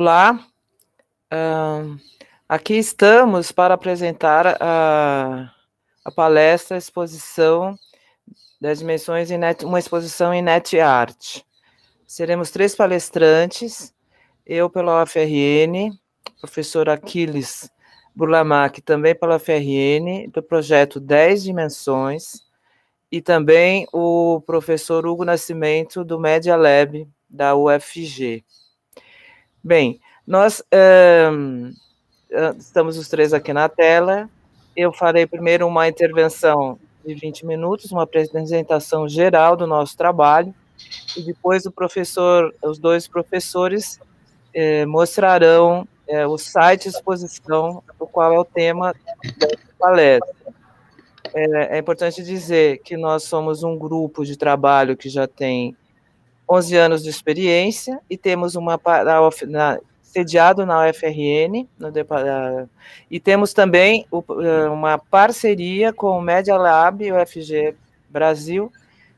Olá, aqui estamos para apresentar a palestra, a exposição das dimensões uma exposição em net art. Seremos 3 palestrantes, eu pela UFRN, professor Aquiles Burlamac, também pela UFRN, do projeto 10 Dimensões, e também o professor Hugo Nascimento, do Media Lab, da UFG. Bem, nós estamos os 3 aqui na tela. Eu farei primeiro uma intervenção de 20 minutos, uma apresentação geral do nosso trabalho, e depois os 2 professores mostrarão o site de exposição, o qual é o tema da palestra. É importante dizer que nós somos um grupo de trabalho que já tem 11 anos de experiência e temos sediado na UFRN, e temos também uma parceria com o Media Lab e o UFG Brasil,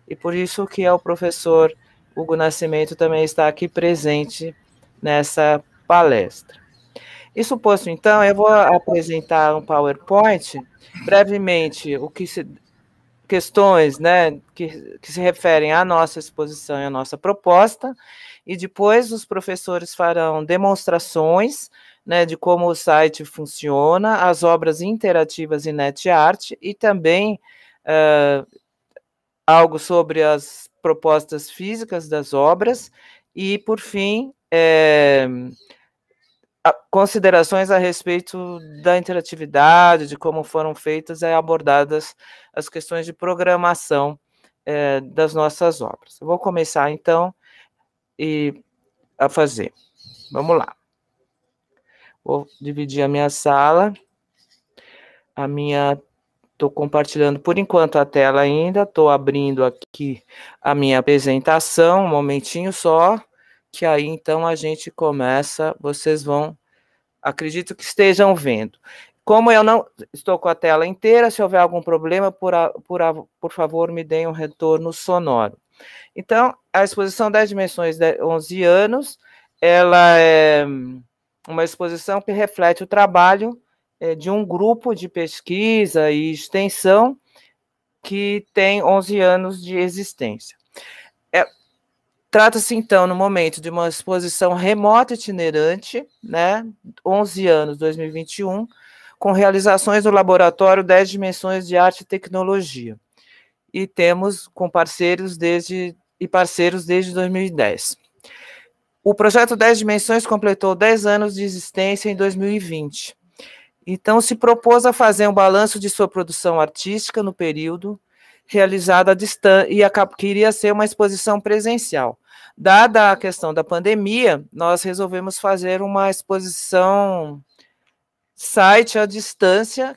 e por isso que o professor Hugo Nascimento também está aqui presente nessa palestra. Isso posto, então, eu vou apresentar um PowerPoint, brevemente, questões, né, que se referem à nossa exposição e à nossa proposta, e depois os professores farão demonstrações, né, de como o site funciona, as obras interativas em NetArt, e também algo sobre as propostas físicas das obras, e, por fim, considerações a respeito da interatividade, de como foram feitas e abordadas as questões de programação das nossas obras. Eu vou começar, então, a fazer. Vamos lá. Vou dividir a minha sala. Estou compartilhando, por enquanto, a tela ainda. Estou abrindo aqui a minha apresentação, um momentinho só, que aí, então, a gente começa, vocês vão, acredito que estejam vendo. Como eu não estou com a tela inteira, se houver algum problema, por favor, me deem um retorno sonoro. Então, a exposição 10 dimensões de 11 anos, ela é uma exposição que reflete o trabalho de um grupo de pesquisa e extensão que tem 11 anos de existência. Trata-se, então, no momento, de uma exposição remota itinerante, né, 11 anos, 2021, com realizações do Laboratório 10 Dimensões de Arte e Tecnologia. E temos com parceiros desde 2010. O projeto 10 Dimensões completou 10 anos de existência em 2020. Então, se propôs a fazer um balanço de sua produção artística no período, realizada à distância, e queria ser uma exposição presencial. Dada a questão da pandemia, nós resolvemos fazer uma exposição site à distância,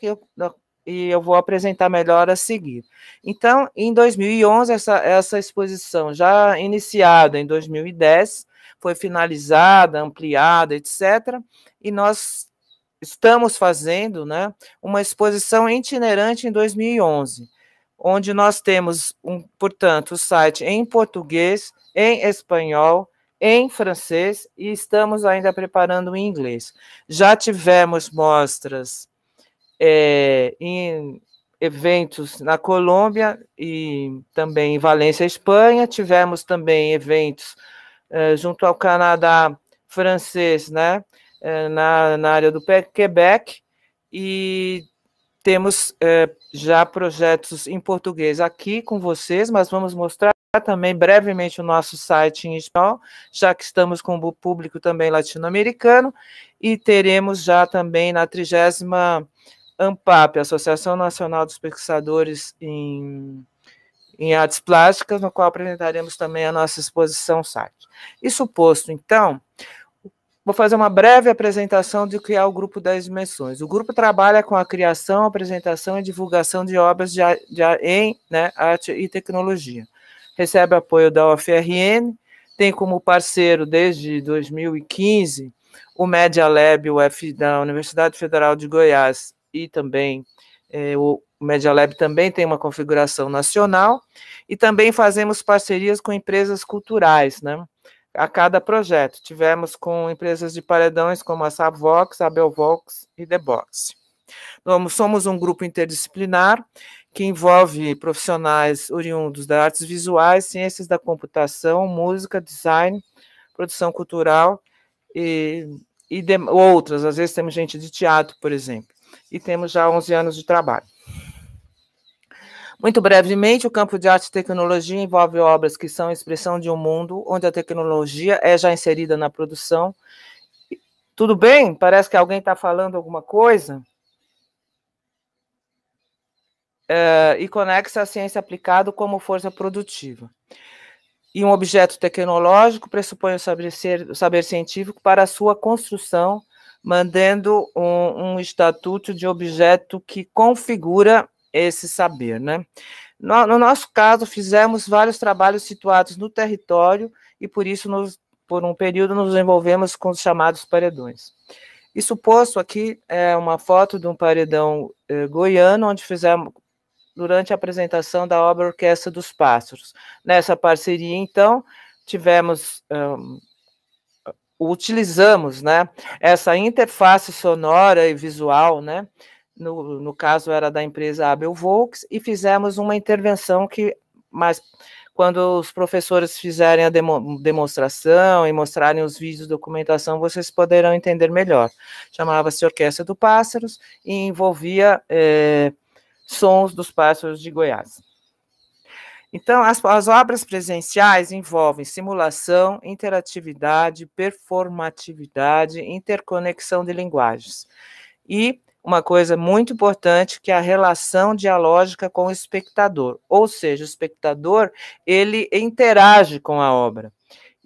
e eu vou apresentar melhor a seguir. Então, em 2011, essa exposição, já iniciada em 2010, foi finalizada, ampliada, etc., e nós estamos fazendo, né, uma exposição itinerante em 2011, onde nós temos, portanto, o site em português, em espanhol, em francês, e estamos ainda preparando em inglês. Já tivemos mostras em eventos na Colômbia e também em Valência, Espanha. Tivemos também eventos junto ao Canadá francês, né, na área do Quebec, e temos já projetos em português aqui com vocês, mas vamos mostrar também brevemente o nosso site em espanhol, já que estamos com o público também latino-americano, e teremos já também na 30ª ANPAP, Associação Nacional dos Pesquisadores em Artes Plásticas, no qual apresentaremos também a nossa exposição site. Isso posto, então, vou fazer uma breve apresentação do que é o Grupo 10 Dimensões. O grupo trabalha com a criação, apresentação e divulgação de obras em arte e tecnologia. Recebe apoio da UFRN, tem como parceiro desde 2015 o Media Lab da Universidade Federal de Goiás, e também o Media Lab também tem uma configuração nacional, e também fazemos parcerias com empresas culturais, né? a cada projeto. Tivemos com empresas de paredões como a Savox, a Belvox e The Box. Somos um grupo interdisciplinar que envolve profissionais oriundos das artes visuais, ciências da computação, música, design, produção cultural e outras. Às vezes temos gente de teatro, por exemplo. E temos já 11 anos de trabalho. Muito brevemente, o campo de arte e tecnologia envolve obras que são expressão de um mundo onde a tecnologia é já inserida na produção. Tudo bem? Parece que alguém está falando alguma coisa. E conexa a ciência aplicada como força produtiva. E um objeto tecnológico pressupõe o saber científico para a sua construção, mantendo um estatuto de objeto que configura esse saber, né? No nosso caso, fizemos vários trabalhos situados no território e, por isso, por um período, nos envolvemos com os chamados paredões. Isso posto aqui é uma foto de um paredão goiano, onde fizemos durante a apresentação da obra Orquestra dos Pássaros. Nessa parceria, então, utilizamos, né, essa interface sonora e visual, né, no caso era da empresa Abel Volks, e fizemos uma intervenção quando os professores fizerem a demonstração e mostrarem os vídeos de documentação, vocês poderão entender melhor. Chamava-se Orquestra dos Pássaros e envolvia sons dos pássaros de Goiás. Então, as obras presenciais envolvem simulação, interatividade, performatividade, interconexão de linguagens. E uma coisa muito importante, que é a relação dialógica com o espectador, ou seja, o espectador, ele interage com a obra.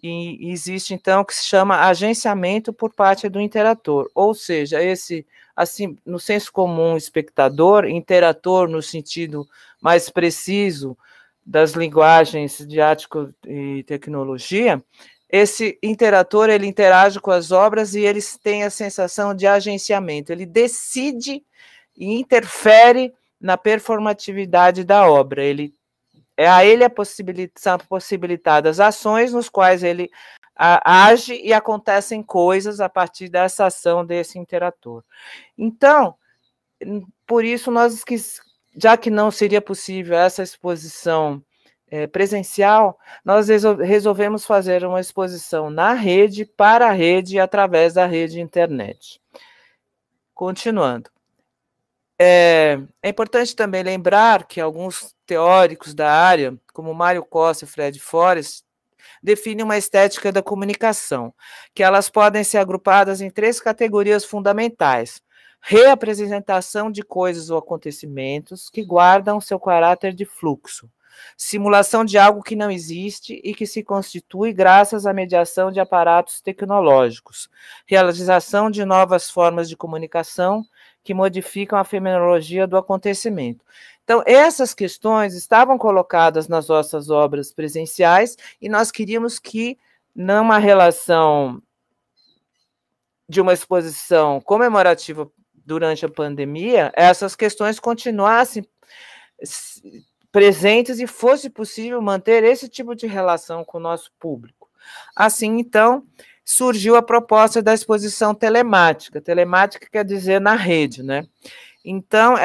E existe, então, o que se chama agenciamento por parte do interator, ou seja, assim, no senso comum, espectador, interator no sentido mais preciso das linguagens de arte e tecnologia, esse interator, ele interage com as obras e eles têm a sensação de agenciamento, ele decide e interfere na performatividade da obra, a ele são possibilitadas ações nos quais ele age e acontecem coisas a partir dessa ação desse interator. Então, por isso, já que não seria possível essa exposição presencial, nós resolvemos fazer uma exposição na rede, para a rede, através da rede internet. Continuando. É importante também lembrar que alguns teóricos da área, como Mário Costa e Fred Forrest, definem uma estética da comunicação, que elas podem ser agrupadas em 3 categorias fundamentais: reapresentação de coisas ou acontecimentos que guardam seu caráter de fluxo, simulação de algo que não existe e que se constitui graças à mediação de aparatos tecnológicos, realização de novas formas de comunicação que modificam a fenomenologia do acontecimento. Então, essas questões estavam colocadas nas nossas obras presenciais e nós queríamos que, numa relação de uma exposição comemorativa durante a pandemia, essas questões continuassem presentes e fosse possível manter esse tipo de relação com o nosso público. Assim, então, surgiu a proposta da exposição telemática. Telemática quer dizer na rede, né? Então,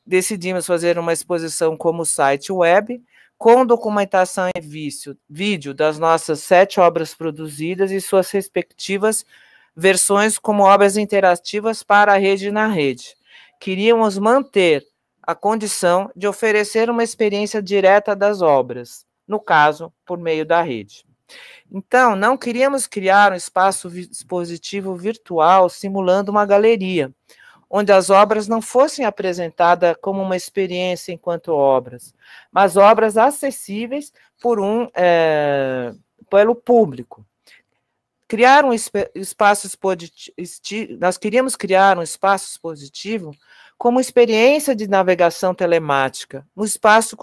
decidimos fazer uma exposição como site web, com documentação em vídeo das nossas 7 obras produzidas e suas respectivas versões como obras interativas para a rede na rede. Queríamos manter a condição de oferecer uma experiência direta das obras, no caso, por meio da rede. Então, não queríamos criar um espaço expositivo virtual simulando uma galeria, onde as obras não fossem apresentadas como uma experiência enquanto obras, mas obras acessíveis pelo público. Nós queríamos criar um espaço expositivo como experiência de navegação telemática, um espaço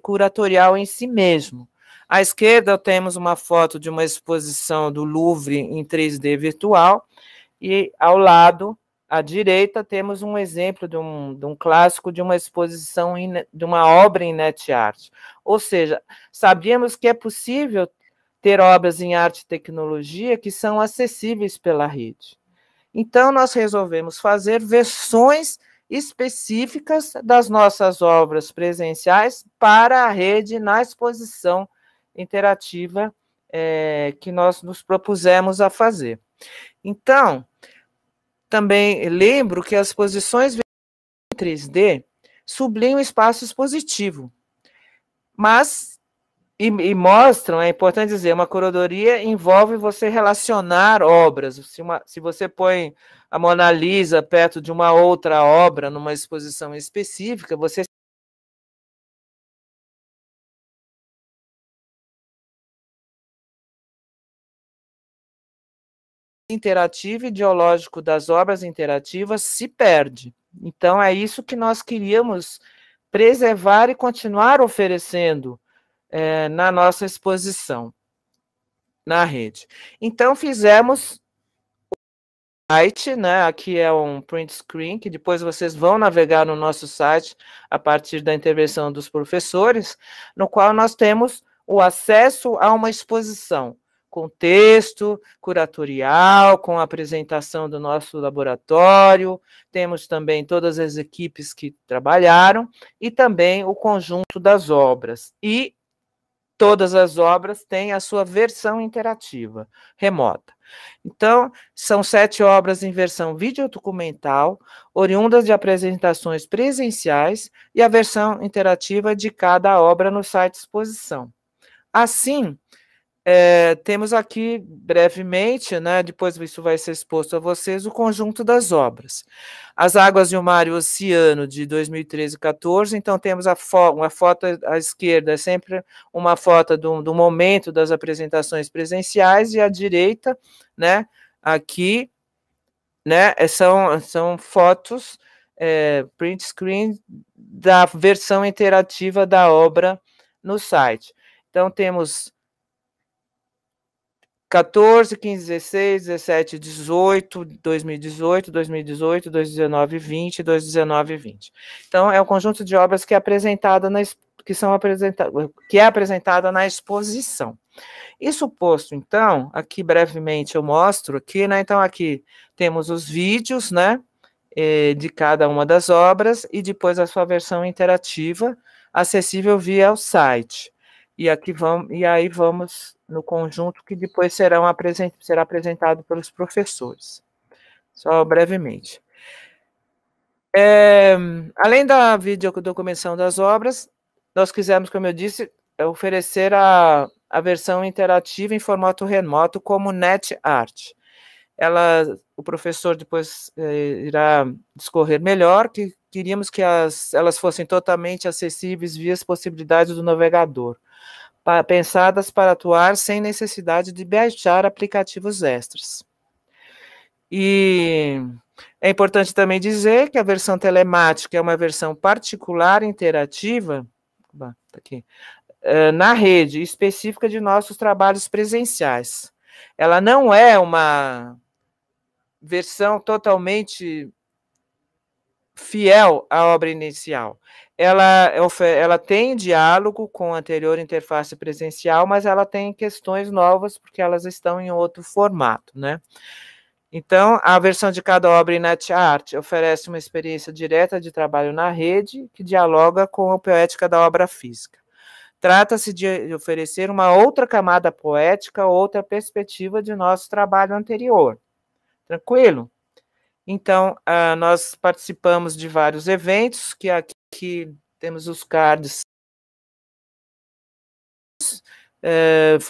curatorial em si mesmo. À esquerda temos uma foto de uma exposição do Louvre em 3D virtual, e ao lado, à direita, temos um exemplo de um clássico de uma exposição, de uma obra em net art. Ou seja, sabíamos que é possível ter obras em arte e tecnologia que são acessíveis pela rede. Então, nós resolvemos fazer versões específicas das nossas obras presenciais para a rede na exposição interativa que nós nos propusemos a fazer. Então, também lembro que as exposições em 3D sublinham o espaço expositivo, mas e mostram, é importante dizer, uma curadoria envolve você relacionar obras. Se você põe a Mona Lisa perto de uma outra obra numa exposição específica, você interativo e ideológico das obras interativas se perde. Então, é isso que nós queríamos preservar e continuar oferecendo na nossa exposição, na rede. Então, fizemos o site, né? Aqui é um print screen, que depois vocês vão navegar no nosso site a partir da intervenção dos professores, no qual nós temos o acesso a uma exposição, com texto, curatorial, com a apresentação do nosso laboratório, temos também todas as equipes que trabalharam, e também o conjunto das obras. E todas as obras têm a sua versão interativa, remota. Então, são 7 obras em versão videodocumental, oriundas de apresentações presenciais, e a versão interativa de cada obra no site exposição. Assim, temos aqui, brevemente, né, depois isso vai ser exposto a vocês, o conjunto das obras. As Águas de um Mar e o Oceano, de 2013 e 14, então temos uma foto à esquerda, é sempre uma foto do momento das apresentações presenciais, e à direita, né, aqui, né, são fotos, print screen, da versão interativa da obra no site. Então, temos 14, 15, 16, 17, 18, 2018, 2018, 2019, 20, 2019, 20. Então, é um conjunto de obras que é apresentada que é apresentada na exposição. Isso posto, então, aqui brevemente eu mostro aqui, né? Então, aqui temos os vídeos, né? De cada uma das obras, e depois a sua versão interativa, acessível via o site. E aí vamos no conjunto que depois será apresentado pelos professores. Só brevemente. Além da videodocumentação das obras, nós quisemos, como eu disse, oferecer a versão interativa em formato remoto como NetArt. O professor depois irá discorrer melhor, que queríamos que elas fossem totalmente acessíveis via as possibilidades do navegador, pensadas para atuar sem necessidade de baixar aplicativos extras. E é importante também dizer que a versão telemática é uma versão particular interativa, aqui, na rede, específica de nossos trabalhos presenciais. Ela não é uma versão totalmente fiel à obra inicial. Ela tem diálogo com a anterior interface presencial, mas ela tem questões novas, porque elas estão em outro formato, né? Então, a versão de cada obra em NetArt oferece uma experiência direta de trabalho na rede, que dialoga com a poética da obra física. Trata-se de oferecer uma outra camada poética, outra perspectiva de nosso trabalho anterior. Tranquilo? Então, nós participamos de vários eventos, que aqui temos os cards,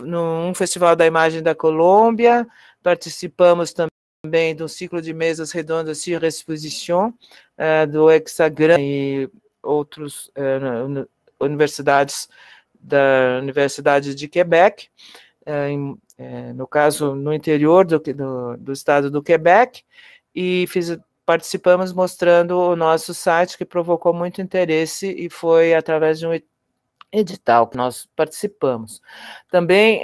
num Festival da Imagem da Colômbia, participamos também do ciclo de mesas redondas sur exposition, do Hexagram e outras universidades da Universidade de Quebec, no caso, no interior do estado do Quebec, e participamos mostrando o nosso site, que provocou muito interesse, e foi através de um edital que nós participamos. Também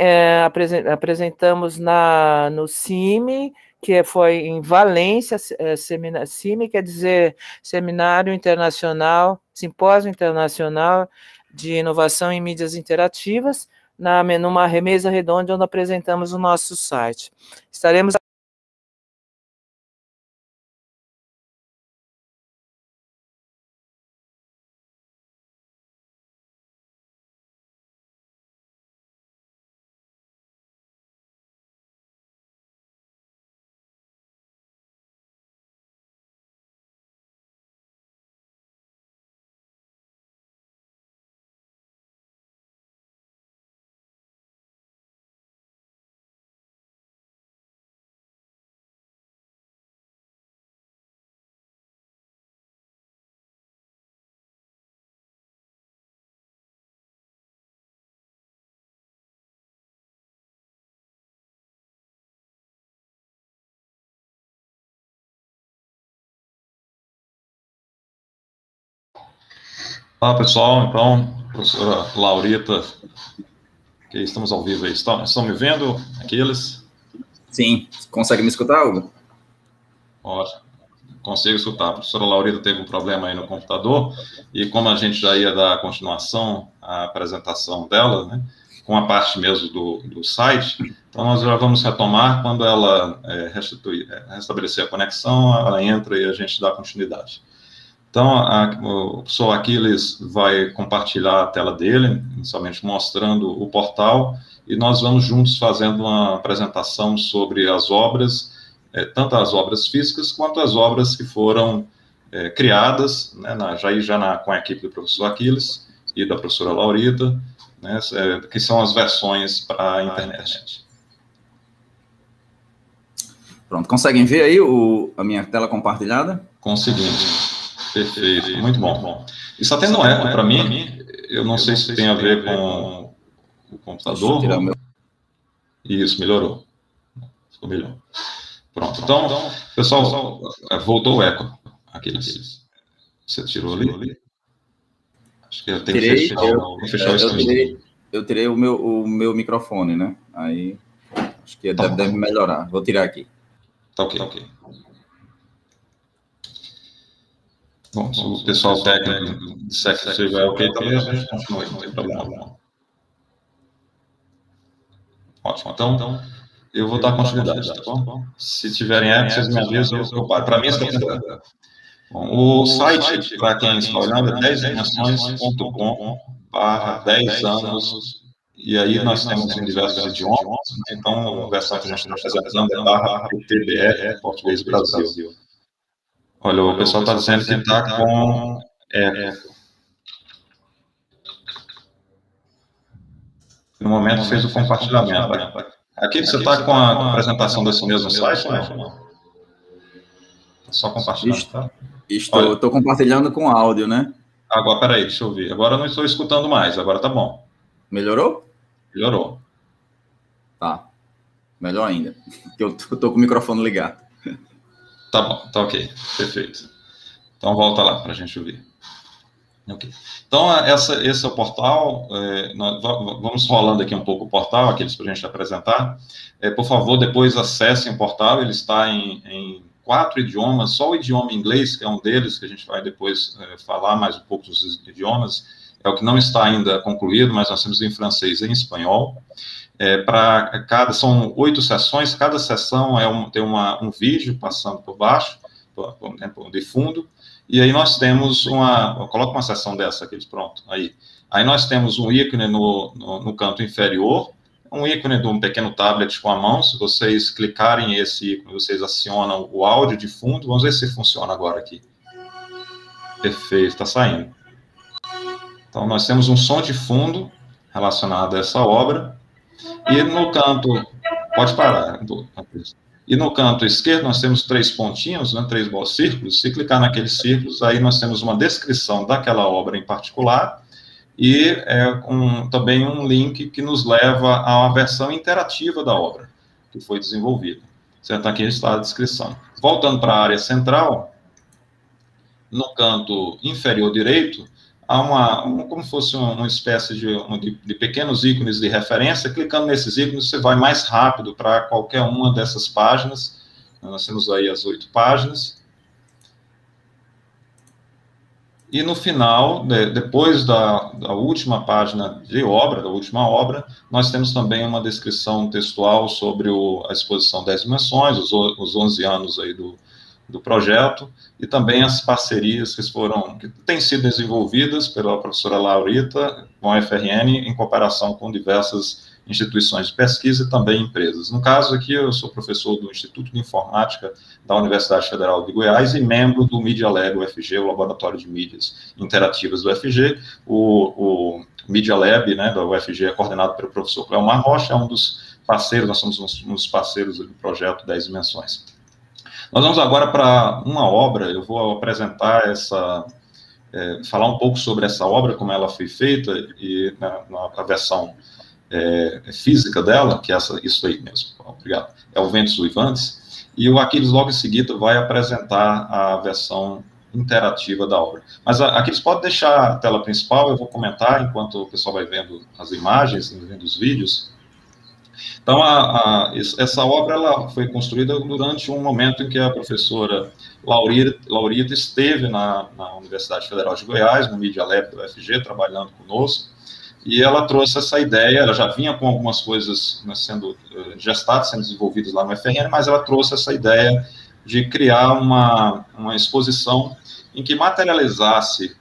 apresentamos no CIMI, que foi em Valência, CIMI quer dizer Seminário Internacional, Simpósio Internacional de Inovação em Mídias Interativas, numa mesa redonda onde apresentamos o nosso site. Estaremos Olá, pessoal. Então, professora Laurita, que estamos ao vivo aí. Estão me vendo, Aquiles? Sim. Consegue me escutar, Hugo? Ótimo. Consigo escutar. A professora Laurita teve um problema aí no computador, e como a gente já ia dar continuação à apresentação dela, né, com a parte mesmo do site, então nós já vamos retomar. Quando ela restabelecer a conexão, ela entra e a gente dá continuidade. Então, o professor Aquiles vai compartilhar a tela dele, inicialmente mostrando o portal, e nós vamos juntos fazendo uma apresentação sobre as obras, tanto as obras físicas quanto as obras que foram criadas, né, com a equipe do professor Aquiles e da professora Laurita, né, que são as versões para a internet. Pronto, conseguem ver aí a minha tela compartilhada? Conseguimos. Perfeito, muito bom. Isso está tendo eco para mim, eu não sei se tem a ver com o computador. Tirar o meu... Isso, melhorou. Ficou melhor. Pronto, então, pessoal, voltou o eco. Aqueles. Você tirou ali? Acho que eu tenho que fechar o stream. Eu tirei o meu microfone, né? Aí, acho que deve melhorar. Vou tirar aqui. Tá ok. Bom, se o pessoal técnico disser que estiver ok também, a gente continua, não tem problema não. Ótimo, então eu vou dar continuidade, tá bom? Se tiverem eco, vocês me avisam, eu paro. Para mim, está tudo. Bom, o site, para quem está olhando, é 10dimensões.com/10 anos, e aí nós temos em diversos idiomas, então a versão que a gente está apresentando é /PTBR, Português Brasil. Olha, o pessoal está dizendo que está com eco. No momento fez o compartilhamento. Aqui você está com a apresentação desse mesmo site, não? Só compartilhando, tá? Estou compartilhando com áudio, né? Agora, peraí, deixa eu ver. Agora eu não estou escutando mais, agora tá bom. Melhorou? Melhorou. Tá. Melhor ainda. Porque eu estou com o microfone ligado. Tá bom, tá ok. Perfeito. Então volta lá para a gente ouvir. Ok. Então, esse é o portal. Nós vamos rolando aqui um pouco o portal, aqueles para a gente apresentar. Por favor, depois acessem o portal, ele está em 4 idiomas, só o idioma inglês, que é um deles, que a gente vai depois falar mais um pouco dos idiomas, é o que não está ainda concluído, mas nós temos em francês e em espanhol. São 8 sessões, cada sessão tem um vídeo passando por baixo, de fundo, e aí nós temos coloca uma sessão dessa, aqueles, pronto, aí nós temos um ícone no canto inferior, um ícone de um pequeno tablet com a mão. Se vocês clicarem esse ícone, vocês acionam o áudio de fundo. Vamos ver se funciona agora aqui. Perfeito, está saindo. Então, nós temos um som de fundo relacionado a essa obra. E no canto... Pode parar. E no canto esquerdo, nós temos 3 pontinhos, né, 3 círculos. Se clicar naqueles círculos, aí nós temos uma descrição daquela obra em particular, e também um link que nos leva a uma versão interativa da obra que foi desenvolvida. Certo? Aqui está a descrição. Voltando para a área central, no canto inferior direito, há como fosse uma espécie de pequenos ícones de referência. Clicando nesses ícones, você vai mais rápido para qualquer uma dessas páginas. Nós temos aí as 8 páginas. E no final, depois da última página de obra, da última obra, nós temos também uma descrição textual sobre a exposição 10 dimensões, os 11 anos aí do projeto, e também as parcerias que têm sido desenvolvidas pela professora Laurita com a FRN, em cooperação com diversas instituições de pesquisa e também empresas. No caso aqui, eu sou professor do Instituto de Informática da Universidade Federal de Goiás e membro do Media Lab UFG, o Laboratório de Mídias Interativas do UFG. O Media Lab, né, da UFG, é coordenado pelo professor Cleomar Rocha, é um dos parceiros, nós somos um dos parceiros do projeto 10 Dimensões. Nós vamos agora para uma obra, eu vou apresentar falar um pouco sobre essa obra, como ela foi feita, e na versão física dela, que é isso aí mesmo, obrigado, é o Ventos Uivantes, e o Aquiles logo em seguida vai apresentar a versão interativa da obra. Mas Aquiles pode deixar a tela principal, eu vou comentar enquanto o pessoal vai vendo as imagens, vendo os vídeos. Então, essa obra ela foi construída durante um momento em que a professora Laurita esteve na Universidade Federal de Goiás, no Media Lab do UFG, trabalhando conosco, e ela trouxe essa ideia, ela já vinha com algumas coisas, né, sendo gestadas, sendo desenvolvidas lá no FRN, mas ela trouxe essa ideia de criar uma exposição em que materializasse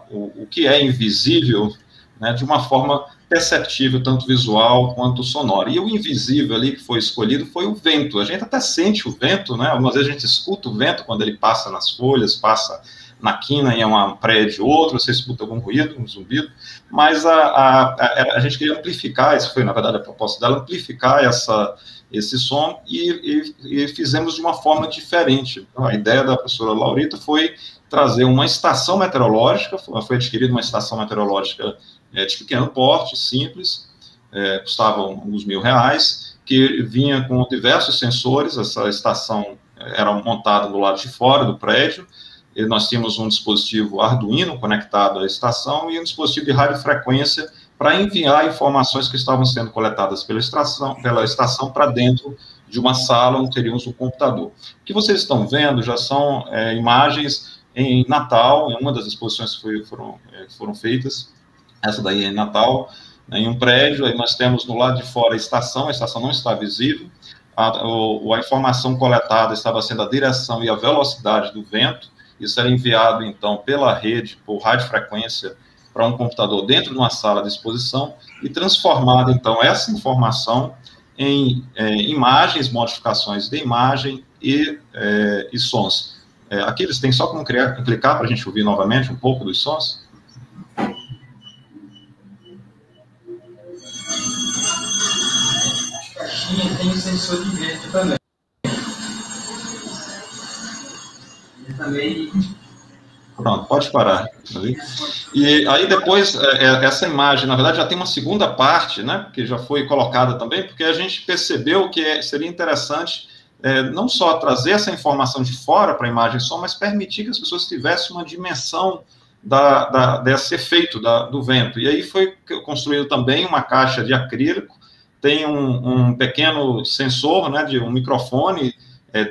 o que é invisível, né, de uma forma perceptível, tanto visual quanto sonora. E o invisível ali que foi escolhido foi o vento. A gente até sente o vento, né? Algumas vezes a gente escuta o vento quando ele passa nas folhas, passa na quina em uma prédio ou outro, você escuta algum ruído, um zumbido, mas a gente queria amplificar, isso foi, na verdade, a proposta dela, amplificar esse som e fizemos de uma forma diferente. Então, a ideia da professora Laurita foi trazer uma estação meteorológica, foi adquirida uma estação meteorológica de pequeno porte, simples, custava uns R$1.000, que vinha com diversos sensores. Essa estação era montada do lado de fora do prédio, e nós tínhamos um dispositivo Arduino conectado à estação e um dispositivo de radiofrequência para enviar informações que estavam sendo coletadas pela estação para dentro de uma sala onde teríamos um computador. O que vocês estão vendo já são imagens em Natal, em uma das exposições que foram feitas. Essa daí é em Natal, né, em um prédio. Aí nós temos no lado de fora a estação não está visível, a informação coletada estava sendo a direção e a velocidade do vento. Isso era enviado, então, pela rede, por radiofrequência, para um computador dentro de uma sala de exposição e transformado, então, essa informação em imagens, modificações de imagem e sons. Aqui eles têm só como clicar para a gente ouvir novamente um pouco dos sons. E tem sensor de vento também. Pronto, pode parar. E aí depois, essa imagem, na verdade, já tem uma segunda parte, né, que já foi colocada também, porque a gente percebeu que seria interessante não só trazer essa informação de fora para a imagem som, mas permitir que as pessoas tivessem uma dimensão desse efeito do vento. E aí foi construído também uma caixa de acrílico, tem um pequeno sensor, né, de um microfone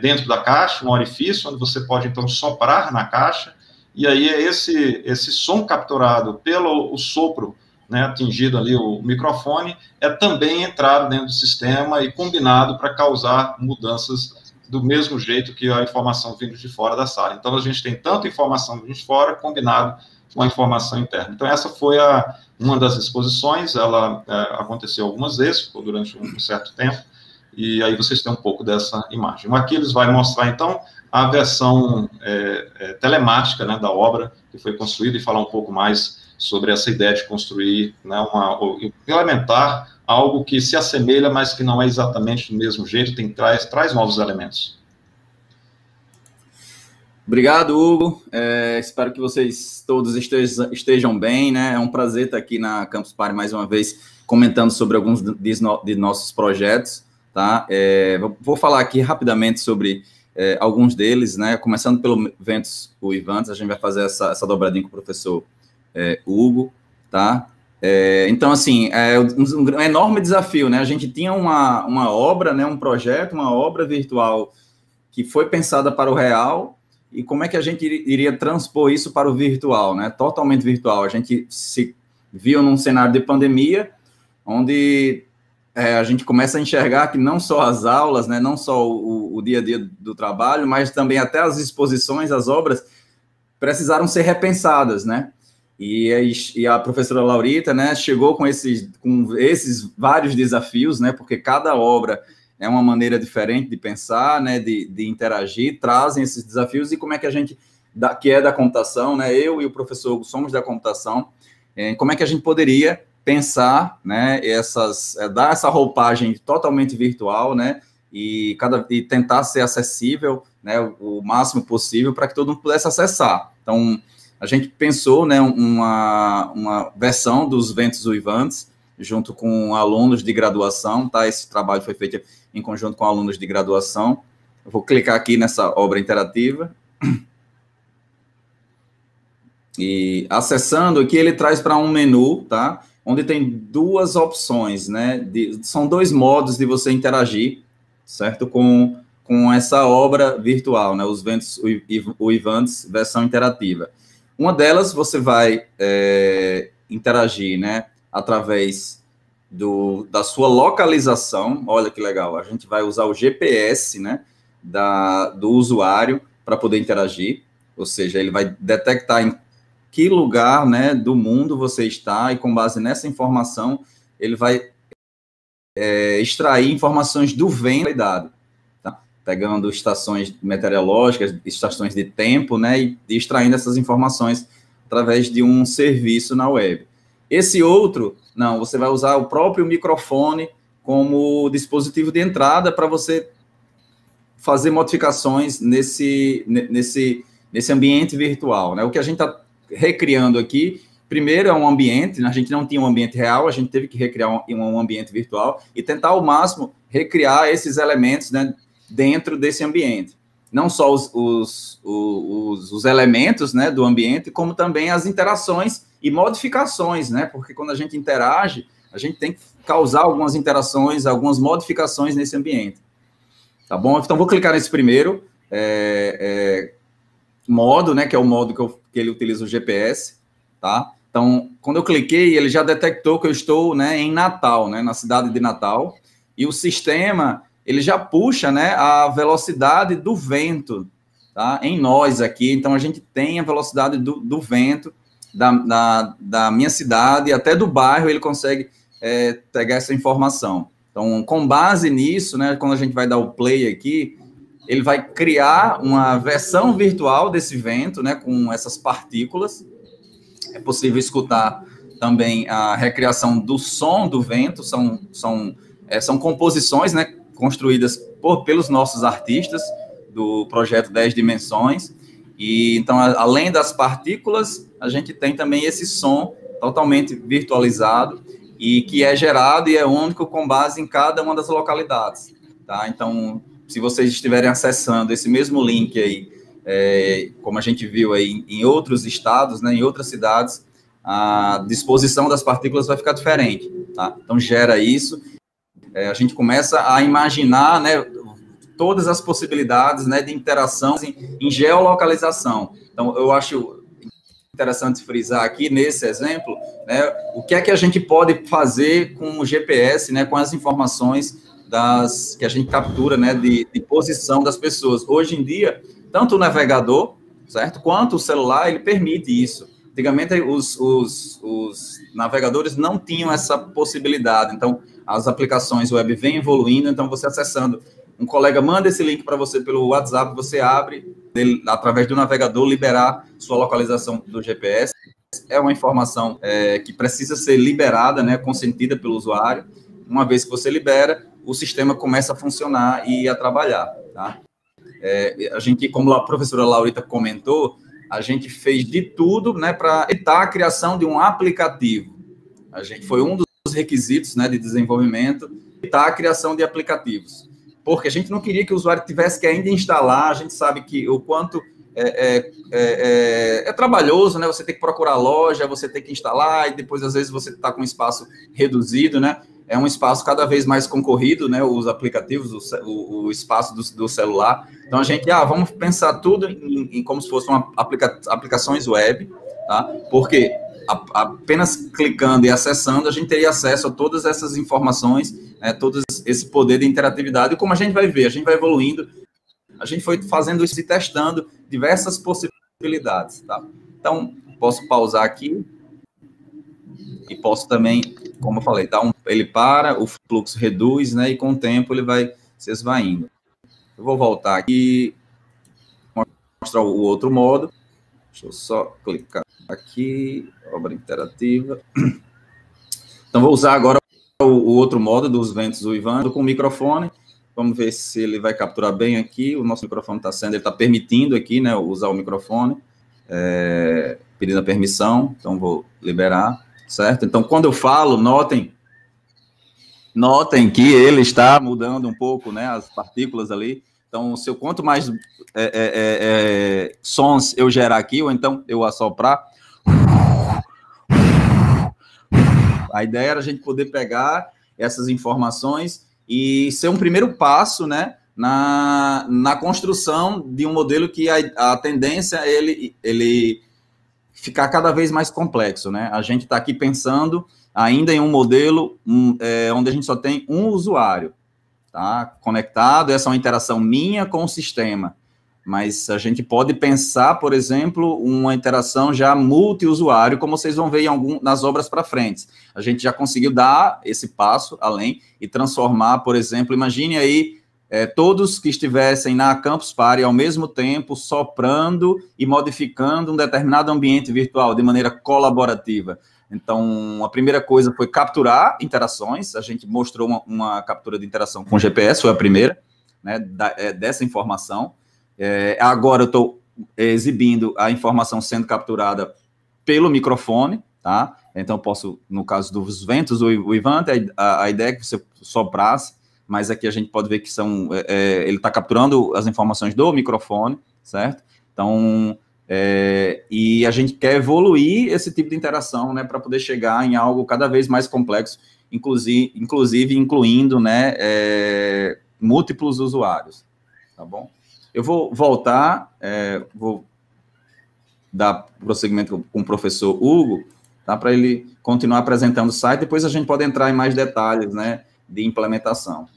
dentro da caixa, um orifício, onde você pode, então, soprar na caixa, e aí esse som capturado pelo sopro, né, atingido ali o microfone, também entrado dentro do sistema e combinado para causar mudanças do mesmo jeito que a informação vindo de fora da sala. Então, a gente tem tanto informação vindo de fora, combinado com a informação interna. Então, essa foi uma das exposições, ela aconteceu algumas vezes, ficou durante um certo tempo, e aí vocês têm um pouco dessa imagem. Aqui eles vão mostrar, então, a versão telemática, né, da obra que foi construída e falar um pouco mais sobre essa ideia de construir, né, implementar algo que se assemelha, mas que não é exatamente do mesmo jeito, traz novos elementos. Obrigado, Hugo. Espero que vocês todos estejam bem, né? É um prazer estar aqui na Campus Party mais uma vez, comentando sobre alguns de nossos projetos, tá? Vou falar aqui rapidamente sobre alguns deles, né? Começando pelo Ventos Uivantes, a gente vai fazer essa dobradinha com o professor Hugo, tá? Então, assim, um enorme desafio, né? A gente tinha uma obra, né? Um projeto, uma obra virtual que foi pensada para o real, e como é que a gente iria transpor isso para o virtual, né? Totalmente virtual. A gente se viu num cenário de pandemia, onde a gente começa a enxergar que não só as aulas, né, não só o dia a dia do trabalho, mas também até as exposições, as obras, precisaram ser repensadas, né? E a professora Laurita, né, chegou com esses vários desafios, né, porque cada obra é uma maneira diferente de pensar, né, de interagir, trazem esses desafios, e como é que a gente, que é da computação, né, eu e o professor Hugo somos da computação, como é que a gente poderia pensar, né, dar essa roupagem totalmente virtual, né, e tentar ser acessível, né, o máximo possível para que todo mundo pudesse acessar. Então, a gente pensou, né, uma versão dos Ventos Uivantes, junto com alunos de graduação, tá? Esse trabalho foi feito em conjunto com alunos de graduação. Eu vou clicar aqui nessa obra interativa. E acessando aqui, ele traz para um menu, tá? Onde tem duas opções, né? São dois modos de você interagir, certo? Com essa obra virtual, né? Os Ventos Uivantes, versão interativa. Uma delas, você vai interagir, né? Através da sua localização. Olha que legal, a gente vai usar o GPS, né? Do usuário para poder interagir, ou seja, ele vai detectar em que lugar, né, do mundo você está, e com base nessa informação, ele vai extrair informações do vento, tá? Pegando estações meteorológicas, estações de tempo, né, e extraindo essas informações através de um serviço na web. Esse outro, não, você vai usar o próprio microfone como dispositivo de entrada para você fazer modificações nesse ambiente virtual, né? O que a gente está recriando aqui, primeiro é um ambiente, a gente não tinha um ambiente real, a gente teve que recriar um ambiente virtual e tentar ao máximo recriar esses elementos, né, dentro desse ambiente. Não só os elementos, né, do ambiente, como também as interações e modificações, né, porque quando a gente interage, a gente tem que causar algumas interações, algumas modificações nesse ambiente. Tá bom? Então, vou clicar nesse primeiro modo, né, que é o modo que ele utiliza o GPS, tá? Então, quando eu cliquei, ele já detectou que eu estou, né, em Natal, né, na cidade de Natal, e o sistema, ele já puxa, né, a velocidade do vento, tá? Em nós aqui, então a gente tem a velocidade do vento da minha cidade, até do bairro, ele consegue pegar essa informação. Então, com base nisso, né, quando a gente vai dar o play aqui, ele vai criar uma versão virtual desse vento, né, com essas partículas. É possível escutar também a recriação do som do vento, são composições, né, construídas pelos nossos artistas do projeto 10 Dimensões. E então, além das partículas, a gente tem também esse som totalmente virtualizado e que é gerado e é único com base em cada uma das localidades, tá? Então, se vocês estiverem acessando esse mesmo link aí, como a gente viu aí em outros estados, né, em outras cidades, a disposição das partículas vai ficar diferente, tá? Então, gera isso, a gente começa a imaginar, né, todas as possibilidades, né, de interação em geolocalização. Então, eu acho interessante frisar aqui, nesse exemplo, né, o que é que a gente pode fazer com o GPS, né, com as informações que a gente captura, né, de posição das pessoas. Hoje em dia, tanto o navegador, certo, quanto o celular, ele permite isso. Antigamente, os navegadores não tinham essa possibilidade, então, as aplicações web vêm evoluindo, então, você acessando, um colega manda esse link para você pelo WhatsApp, você abre, através do navegador, liberar sua localização do GPS. É uma informação que precisa ser liberada, né, consentida pelo usuário. Uma vez que você libera, o sistema começa a funcionar e a trabalhar, tá? A gente, como a professora Laurita comentou, a gente fez de tudo, né, para evitar a criação de um aplicativo. Foi um dos requisitos, né, de desenvolvimento, evitar a criação de aplicativos. Porque a gente não queria que o usuário tivesse que ainda instalar, a gente sabe que o quanto é trabalhoso, né? Você tem que procurar a loja, você tem que instalar, e depois, às vezes, você está com espaço reduzido, né? é um espaço cada vez mais concorrido, né, os aplicativos, o espaço do celular. Então, a gente, vamos pensar tudo em como se fossem aplicações web, tá? Porque apenas clicando e acessando, a gente teria acesso a todas essas informações, né, todo esse poder de interatividade. E como a gente vai ver, a gente vai evoluindo, a gente foi fazendo isso e testando diversas possibilidades, tá? Então, posso pausar aqui e posso também, como eu falei, ele para, o fluxo reduz, né, e com o tempo ele vai se esvaindo. Eu vou voltar aqui, mostrar o outro modo. Deixa eu só clicar aqui, obra interativa. Então, vou usar agora o outro modo dos ventos uivando com o microfone. Vamos ver se ele vai capturar bem aqui. O nosso microfone ele está permitindo aqui, né, usar o microfone, pedindo a permissão. Então, vou liberar, certo? Então, quando eu falo, notem que ele está mudando um pouco, né, as partículas ali. Então, quanto mais sons eu gerar aqui, ou então eu assoprar, a ideia era a gente poder pegar essas informações e ser um primeiro passo, né, na construção de um modelo que a tendência é ele ficar cada vez mais complexo, né? A gente está aqui pensando ainda em um modelo onde a gente só tem um usuário, tá, conectado. Essa é uma interação minha com o sistema, mas a gente pode pensar, por exemplo, uma interação já multiusuário, como vocês vão ver nas obras para frente. A gente já conseguiu dar esse passo além e transformar, por exemplo, imagine aí todos que estivessem na Campus Party ao mesmo tempo soprando e modificando um determinado ambiente virtual de maneira colaborativa. Então, a primeira coisa foi capturar interações. A gente mostrou uma captura de interação com GPS, foi a primeira, né, dessa informação. Agora eu estou exibindo a informação sendo capturada pelo microfone, tá? Então, eu posso, no caso dos ventos uivantes, a ideia é que você soprasse, mas aqui a gente pode ver que ele está capturando as informações do microfone, certo? Então, e a gente quer evoluir esse tipo de interação, né, para poder chegar em algo cada vez mais complexo, inclusive incluindo, né, múltiplos usuários, tá bom? Eu vou voltar, vou dar prosseguimento com o professor Hugo, tá, para ele continuar apresentando o site, depois a gente pode entrar em mais detalhes, né, de implementação.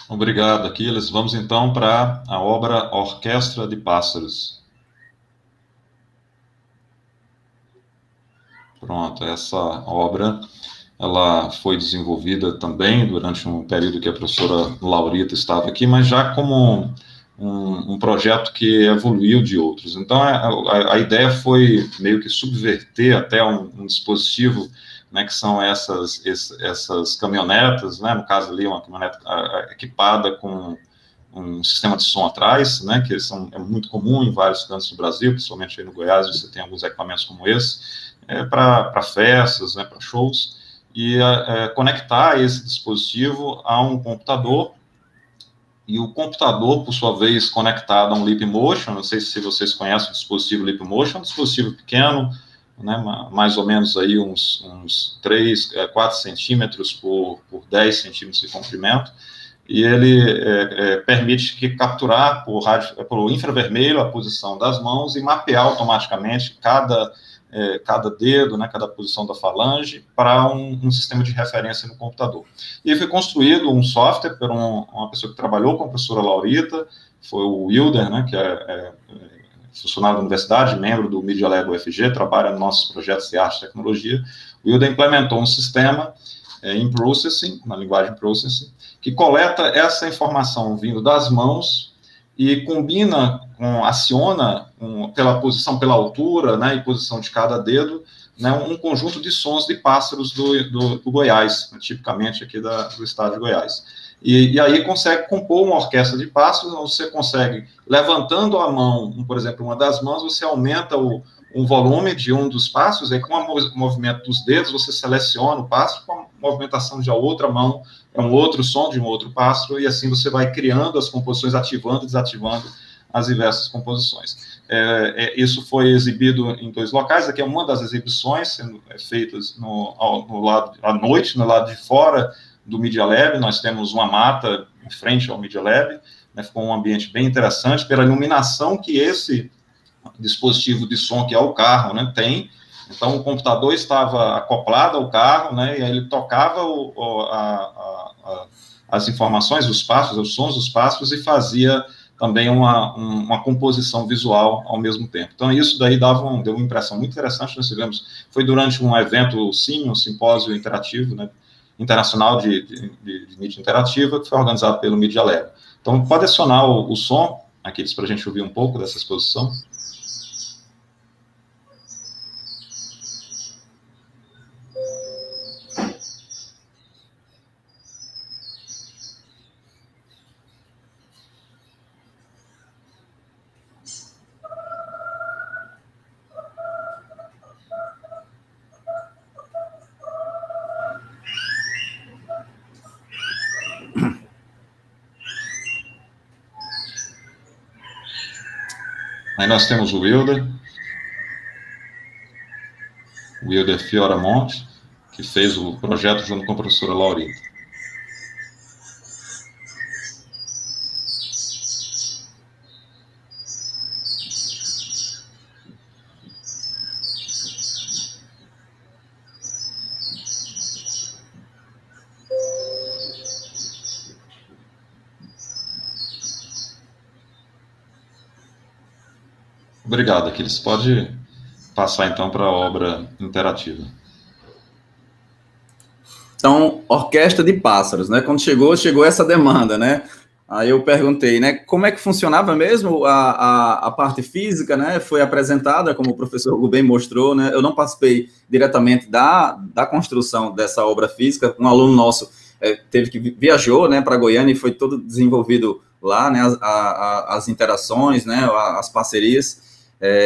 Obrigado, Aquiles. Vamos então para a obra Orquestra de Pássaros. Pronto, essa obra ela foi desenvolvida também durante um período que a professora Laurita estava aqui, mas já como um projeto que evoluiu de outros. Então, a ideia foi meio que subverter até um dispositivo, né, que são essas caminhonetas, né, no caso ali, uma caminhoneta equipada com um sistema de som atrás, né, que é muito comum em vários cantos do Brasil, principalmente aí no Goiás, você tem alguns equipamentos como esse, para festas, né, para shows, e conectar esse dispositivo a um computador, e o computador, por sua vez, conectado a um Leapmotion. Não sei se vocês conhecem o dispositivo Leapmotion, é um dispositivo pequeno, né, mais ou menos aí uns 4 centímetros por 10 centímetros de comprimento, e ele permite capturar por infravermelho a posição das mãos e mapear automaticamente cada dedo, né, cada posição da falange, para um sistema de referência no computador. E foi construído um software por uma pessoa que trabalhou com a professora Laurita, foi o Wilder, né, que é funcionário da universidade, membro do Media Lab UFG, trabalha nos nossos projetos de arte e tecnologia. O Wilder implementou um sistema em Processing, na linguagem Processing, que coleta essa informação vindo das mãos e aciona pela posição, pela altura, né, e posição de cada dedo, né, um conjunto de sons de pássaros do Goiás, tipicamente aqui do estado de Goiás. E aí consegue compor uma orquestra de pássaros, onde você consegue, levantando a mão, por exemplo, uma das mãos, você aumenta um volume de um dos pássaros, aí com o movimento dos dedos, você seleciona o pássaro, com a movimentação de a outra mão, é um outro som de um outro pássaro, e assim você vai criando as composições, ativando e desativando as diversas composições. Isso foi exibido em 2 locais. Aqui é uma das exibições sendo feitas no lado à noite, no lado de fora do Media Lab. Nós temos uma mata em frente ao Media Lab, né, ficou um ambiente bem interessante pela iluminação que esse dispositivo de som, que é o carro, né, tem. Então, o computador estava acoplado ao carro, né, e aí ele tocava as informações dos pássaros, os sons dos pássaros, e fazia também uma composição visual ao mesmo tempo. Então, isso daí deu uma impressão muito interessante. Nós tivemos, foi durante um evento, um simpósio interativo, né, internacional de mídia interativa, que foi organizado pelo Media Lab. Então, pode acionar o som, aqueles para a gente ouvir um pouco dessa exposição. Aí nós temos o Wilder Fioramonte, que fez o projeto junto com a professora Laurita. Obrigado, Aquiles. Pode passar, então, para a obra interativa. Então, Orquestra de Pássaros, né? Quando chegou essa demanda, né? Aí eu perguntei, né? Como é que funcionava mesmo a parte física, né? Foi apresentada, como o professor Hugo bem mostrou, né? Eu não participei diretamente da construção dessa obra física. Um aluno nosso viajou, né, para Goiânia e foi todo desenvolvido lá, né? As interações, né? As parcerias.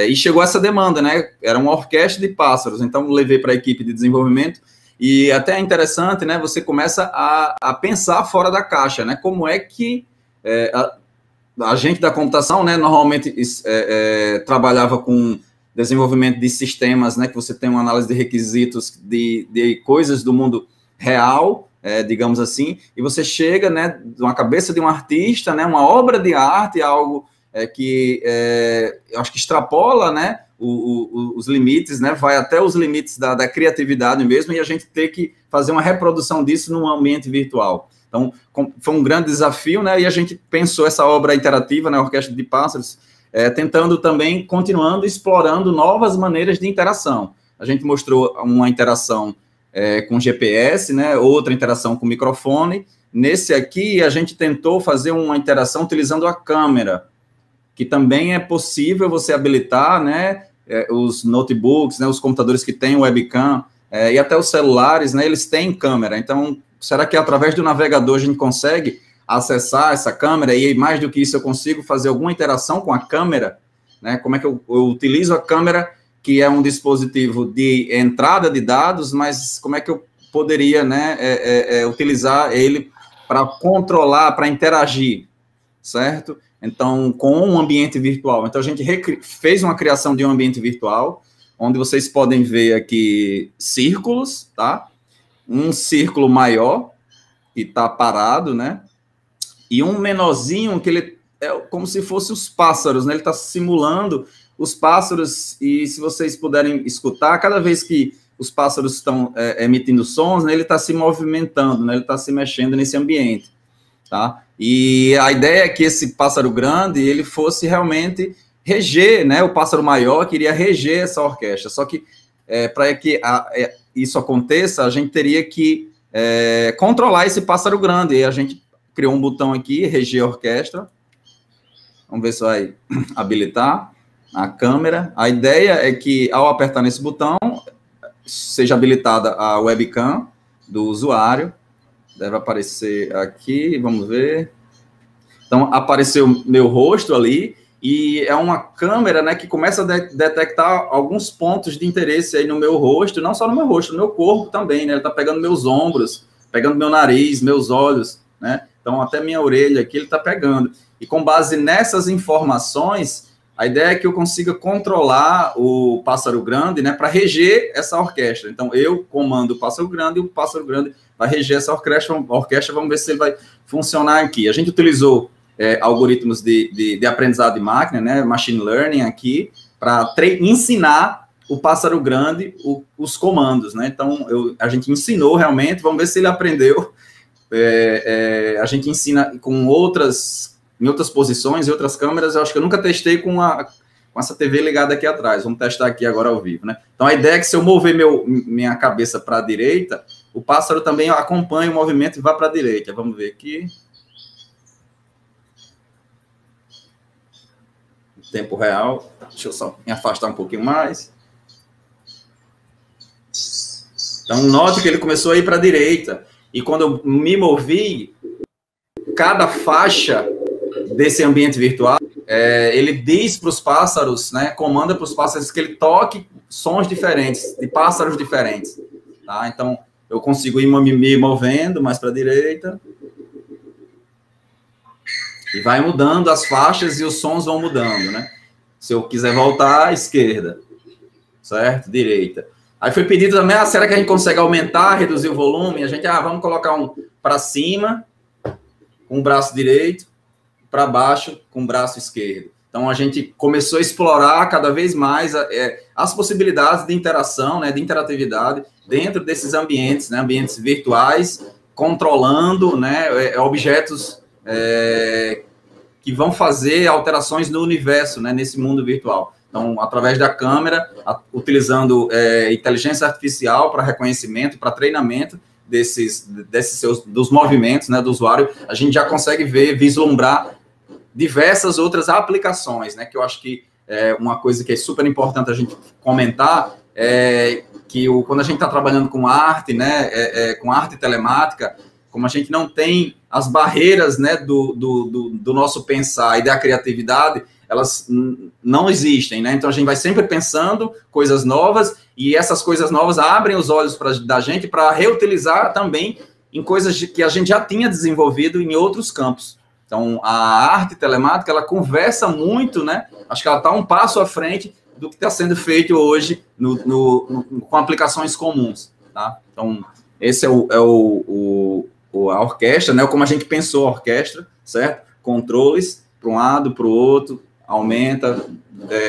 E chegou essa demanda, né? Era uma orquestra de pássaros, então levei para a equipe de desenvolvimento, e até é interessante, né? Você começa a pensar fora da caixa, né? Como é que a gente da computação, né, normalmente trabalhava com desenvolvimento de sistemas, né? Que você tem uma análise de requisitos de coisas do mundo real, digamos assim, e você chega, né, na cabeça de um artista, né? Uma obra de arte, algo que eu acho que extrapola, né, os limites, né, vai até os limites da criatividade mesmo, e a gente ter que fazer uma reprodução disso num ambiente virtual. Então, foi um grande desafio, né, e a gente pensou essa obra interativa, né, Orquestra de Pássaros, tentando também, continuando, explorando novas maneiras de interação. A gente mostrou uma interação com GPS, né, outra interação com microfone. Nesse aqui, a gente tentou fazer uma interação utilizando a câmera, que também é possível você habilitar, né, os notebooks, né, os computadores que têm webcam, e até os celulares, né, eles têm câmera. Então, será que através do navegador a gente consegue acessar essa câmera, e mais do que isso, eu consigo fazer alguma interação com a câmera, né? Como é que eu utilizo a câmera, que é um dispositivo de entrada de dados, mas como é que eu poderia, né, utilizar ele para controlar, para interagir, certo? Então, com um ambiente virtual. Então, a gente fez uma criação de um ambiente virtual, onde vocês podem ver aqui círculos, tá? Um círculo maior, que está parado, né? E um menorzinho, que ele é como se fosse os pássaros, né? Ele está simulando os pássaros, e se vocês puderem escutar, cada vez que os pássaros estão emitindo sons, né, ele está se movimentando, né? Ele está se mexendo nesse ambiente, tá? E a ideia é que esse pássaro grande, ele fosse realmente reger, né? O pássaro maior queria reger essa orquestra. Só que, para que isso aconteça, a gente teria que controlar esse pássaro grande. E a gente criou um botão aqui, reger a orquestra. Vamos ver se vai habilitar a câmera. A ideia é que, ao apertar nesse botão, seja habilitada a webcam do usuário. Deve aparecer aqui, vamos ver. Então, apareceu meu rosto ali, e é uma câmera, né, que começa a detectar alguns pontos de interesse aí no meu rosto, não só no meu rosto, no meu corpo também, né? Ele está pegando meus ombros, pegando meu nariz, meus olhos, né? Então, até minha orelha aqui ele está pegando. E com base nessas informações, a ideia é que eu consiga controlar o pássaro grande, né, para reger essa orquestra. Então, eu comando o pássaro grande e o pássaro grande vai reger essa orquestra. Vamos ver se ele vai funcionar aqui. A gente utilizou algoritmos de aprendizado de máquina, né, machine learning aqui, para ensinar o pássaro grande os comandos, né? Então, a gente ensinou realmente, vamos ver se ele aprendeu. A gente ensina em outras posições, em outras câmeras. Eu acho que eu nunca testei com essa TV ligada aqui atrás. Vamos testar aqui agora ao vivo, né? Então, a ideia é que se eu mover minha cabeça para a direita, o pássaro também acompanha o movimento e vai para a direita. Vamos ver aqui. Tempo real. Deixa eu só me afastar um pouquinho mais. Então, note que ele começou a ir para a direita. E quando eu me movi, cada faixa desse ambiente virtual, ele diz para os pássaros, né, comanda para os pássaros que ele toque sons diferentes, de pássaros diferentes. Tá? Então, eu consigo ir me movendo mais para a direita. E vai mudando as faixas e os sons vão mudando, né? Se eu quiser voltar, esquerda. Certo? Direita. Aí foi pedido também, será que a gente consegue aumentar, reduzir o volume? A gente, vamos colocar um para cima, com o braço direito, para baixo, com o braço esquerdo. Então, a gente começou a explorar cada vez mais as possibilidades de interação, né, de interatividade dentro desses ambientes, né, ambientes virtuais, controlando, né, objetos que vão fazer alterações no universo, né, nesse mundo virtual. Então, através da câmera, utilizando inteligência artificial para reconhecimento, para treinamento dos movimentos, né, do usuário, a gente já consegue vislumbrar diversas outras aplicações, né, que eu acho que uma coisa que é super importante a gente comentar é que quando a gente está trabalhando com arte, né, com arte telemática, como a gente não tem as barreiras, né, do nosso pensar e da criatividade, elas não existem, né? Então a gente vai sempre pensando coisas novas e essas coisas novas abrem os olhos da gente para reutilizar também em coisas que a gente já tinha desenvolvido em outros campos. Então a arte telemática, ela conversa muito, né? Acho que ela está um passo à frente do que está sendo feito hoje com aplicações comuns, tá? Então esse é a orquestra, né? Como a gente pensou a orquestra, certo? Controles para um lado, para o outro, aumenta,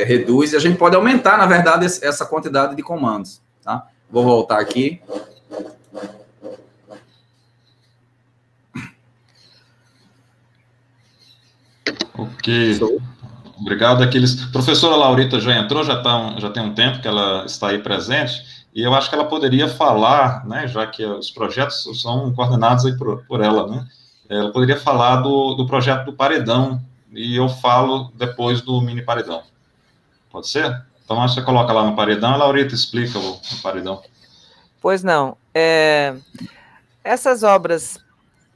reduz, e a gente pode aumentar, na verdade, essa quantidade de comandos, tá? Vou voltar aqui. Ok. Obrigado. Professora Laurita já entrou, já tem um tempo que ela está aí presente, e eu acho que ela poderia falar, né, já que os projetos são coordenados aí por ela, né? Ela poderia falar do projeto do paredão, e eu falo depois do mini paredão. Pode ser? Então, você coloca lá no paredão, a Laurita explica o paredão. Pois não. Essas obras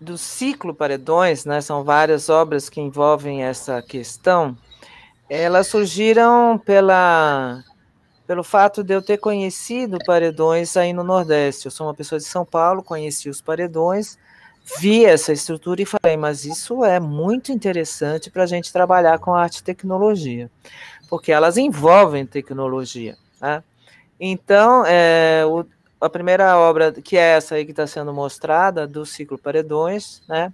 do ciclo Paredões, né, são várias obras que envolvem essa questão, elas surgiram pelo fato de eu ter conhecido paredões aí no Nordeste. Eu sou uma pessoa de São Paulo, conheci os paredões, vi essa estrutura e falei, mas isso é muito interessante para a gente trabalhar com arte e tecnologia, porque elas envolvem tecnologia, né? Então, a primeira obra, que é essa aí que está sendo mostrada, do ciclo Paredões, né,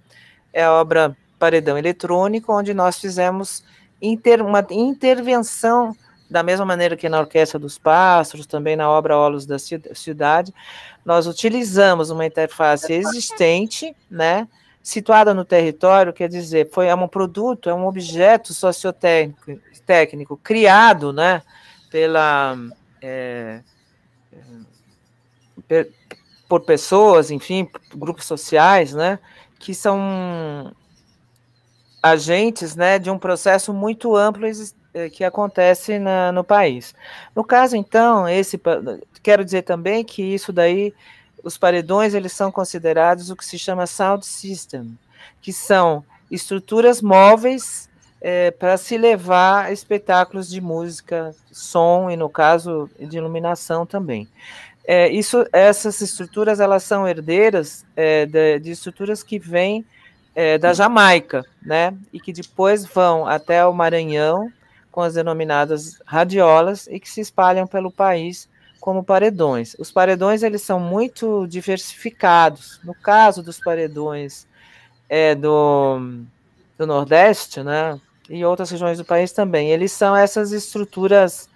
é a obra Paredão Eletrônico, onde nós fizemos uma intervenção, da mesma maneira que na Orquestra dos Pássaros, também na obra Olhos da Cidade, nós utilizamos uma interface existente, né, situada no território, quer dizer, é um produto, é um objeto sociotécnico criado, né, por pessoas, enfim, grupos sociais, né, que são agentes, né, de um processo muito amplo que acontece no país. No caso, então, quero dizer também que isso daí, os paredões, eles são considerados o que se chama sound system, que são estruturas móveis para se levar a espetáculos de música, som e, no caso, de iluminação também. Essas estruturas, elas são herdeiras de estruturas que vêm da Jamaica, né? E que depois vão até o Maranhão com as denominadas radiolas e que se espalham pelo país como paredões. Os paredões, eles são muito diversificados. No caso dos paredões do Nordeste, né? E outras regiões do país também, eles são essas estruturas